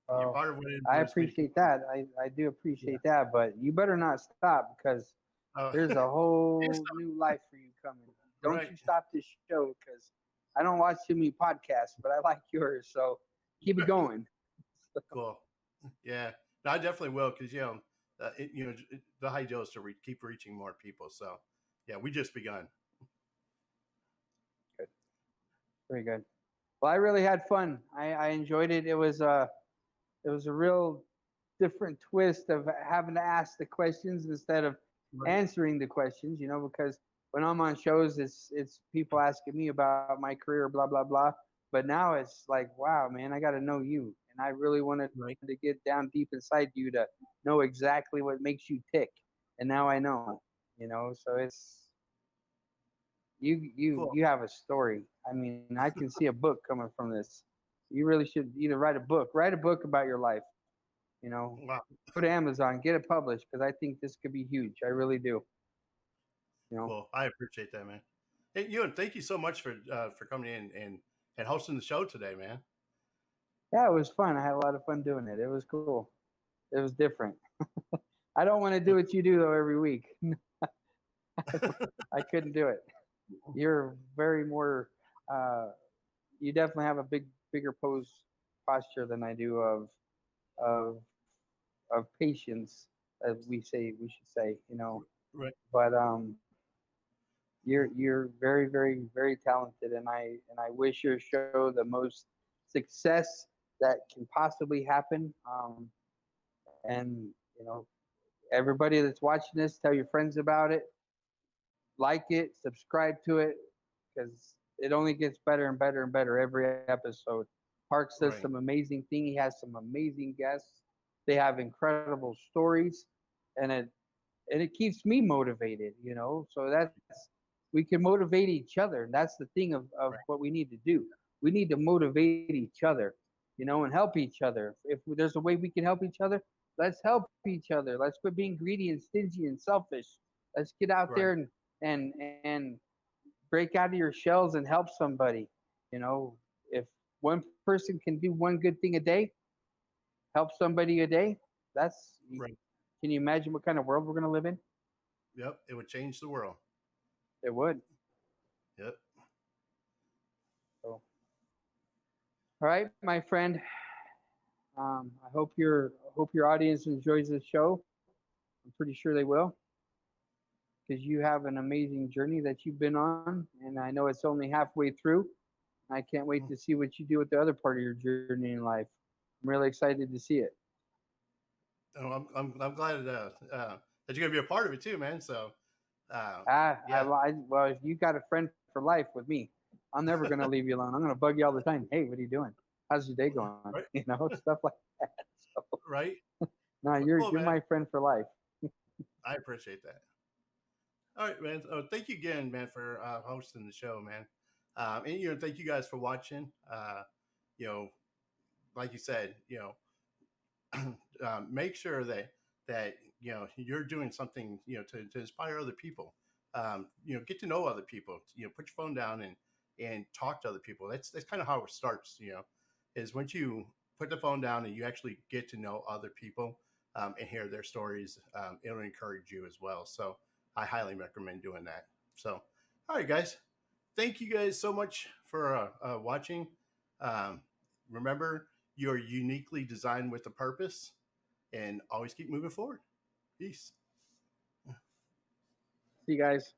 [SPEAKER 2] You're
[SPEAKER 1] Well,
[SPEAKER 2] part of what
[SPEAKER 1] I
[SPEAKER 2] influenced me to keep
[SPEAKER 1] appreciate
[SPEAKER 2] doing
[SPEAKER 1] that. I do
[SPEAKER 2] it. Yeah.
[SPEAKER 1] appreciate that, but you better not stop because
[SPEAKER 2] Oh,
[SPEAKER 1] there's a
[SPEAKER 2] it's
[SPEAKER 1] whole new life for you coming. Don't
[SPEAKER 2] right.
[SPEAKER 1] you stop this show because I don't watch too many podcasts, but I like yours. So keep it going.
[SPEAKER 2] Cool. Yeah. No, I definitely will because the ideal is to keep reaching more people. So yeah, we just begun.
[SPEAKER 1] Good. Very good. Well, I really had fun. I enjoyed it. It was a real different twist of having to ask the questions instead of
[SPEAKER 2] Right.
[SPEAKER 1] answering the questions, because when I'm on shows, it's people asking me about my career, blah blah blah. But now it's like, wow, man, I got to know you, and I really wanted
[SPEAKER 2] Right.
[SPEAKER 1] to get down deep inside you to know exactly what makes you tick, and now I know, So it's
[SPEAKER 2] Cool.
[SPEAKER 1] you have a story. I mean, I can see a book coming from this. You really should either write a book about your life, you know,
[SPEAKER 2] Wow.
[SPEAKER 1] go to Amazon, get it published because I think this could be huge. I really do. You know,
[SPEAKER 2] Cool. I appreciate that, man. Hey, thank you so much for coming in and hosting the show today, man.
[SPEAKER 1] yeah, it was fun. I had a lot of fun doing it. It was cool. It was different. I don't want to do
[SPEAKER 2] Well,
[SPEAKER 1] what you do though every week. I couldn't do it. You're very more. Uh, you definitely have a bigger posture than I do of of patience, as we should say.
[SPEAKER 2] right.
[SPEAKER 1] But you're very very talented, and I wish your show the most success that can possibly happen. And everybody that's watching this, tell your friends about it, like it, subscribe to it, because it only gets better and better and better every episode. Parks does
[SPEAKER 2] Right.
[SPEAKER 1] some amazing thing. He has some amazing guests. They have incredible stories, and it keeps me motivated. So we can motivate each other. And that's the thing of
[SPEAKER 2] Right.
[SPEAKER 1] what we need to do. We need to motivate each other, and help each other. If there's a way we can help each other, let's help each other. Let's quit being greedy and stingy and selfish. Let's get out
[SPEAKER 2] Right.
[SPEAKER 1] there and break out of your shells and help somebody. If one person can do one good thing a day, help somebody a day, that's
[SPEAKER 2] Right.
[SPEAKER 1] can you imagine what kind of world we're going to live in?
[SPEAKER 2] Yep, it would change the world.
[SPEAKER 1] It would.
[SPEAKER 2] Yep.
[SPEAKER 1] So, all right, my friend. I hope your audience enjoys this show. I'm pretty sure they will, because you have an amazing journey that you've been on, and I know it's only halfway through. I can't wait to see what you do with the other part of your journey in life. I'm really excited to see it.
[SPEAKER 2] Oh, I'm glad that you're gonna be a part of it too, man. So yeah,
[SPEAKER 1] Well, you got a friend for life with me. I'm never gonna leave you alone. I'm gonna bug you all the time. Hey, what are you doing? How's your day going?
[SPEAKER 2] right,
[SPEAKER 1] You know, stuff like that. So,
[SPEAKER 2] right.
[SPEAKER 1] no,
[SPEAKER 2] Well, cool,
[SPEAKER 1] you're
[SPEAKER 2] man.
[SPEAKER 1] my friend for life.
[SPEAKER 2] I appreciate that. All right, man. Thank you again, man, for hosting the show, man. And thank you guys for watching. You know, like you said, make sure that you're doing something to inspire other people. Get to know other people. Put your phone down and talk to other people. That's kind of how it starts. Is once you put the phone down and you actually get to know other people and hear their stories, it'll encourage you as well. So I highly recommend doing that. So, all right, guys, thank you guys so much for watching. Um, remember, you're uniquely designed with a purpose, and always keep moving forward. Peace.
[SPEAKER 1] See you guys.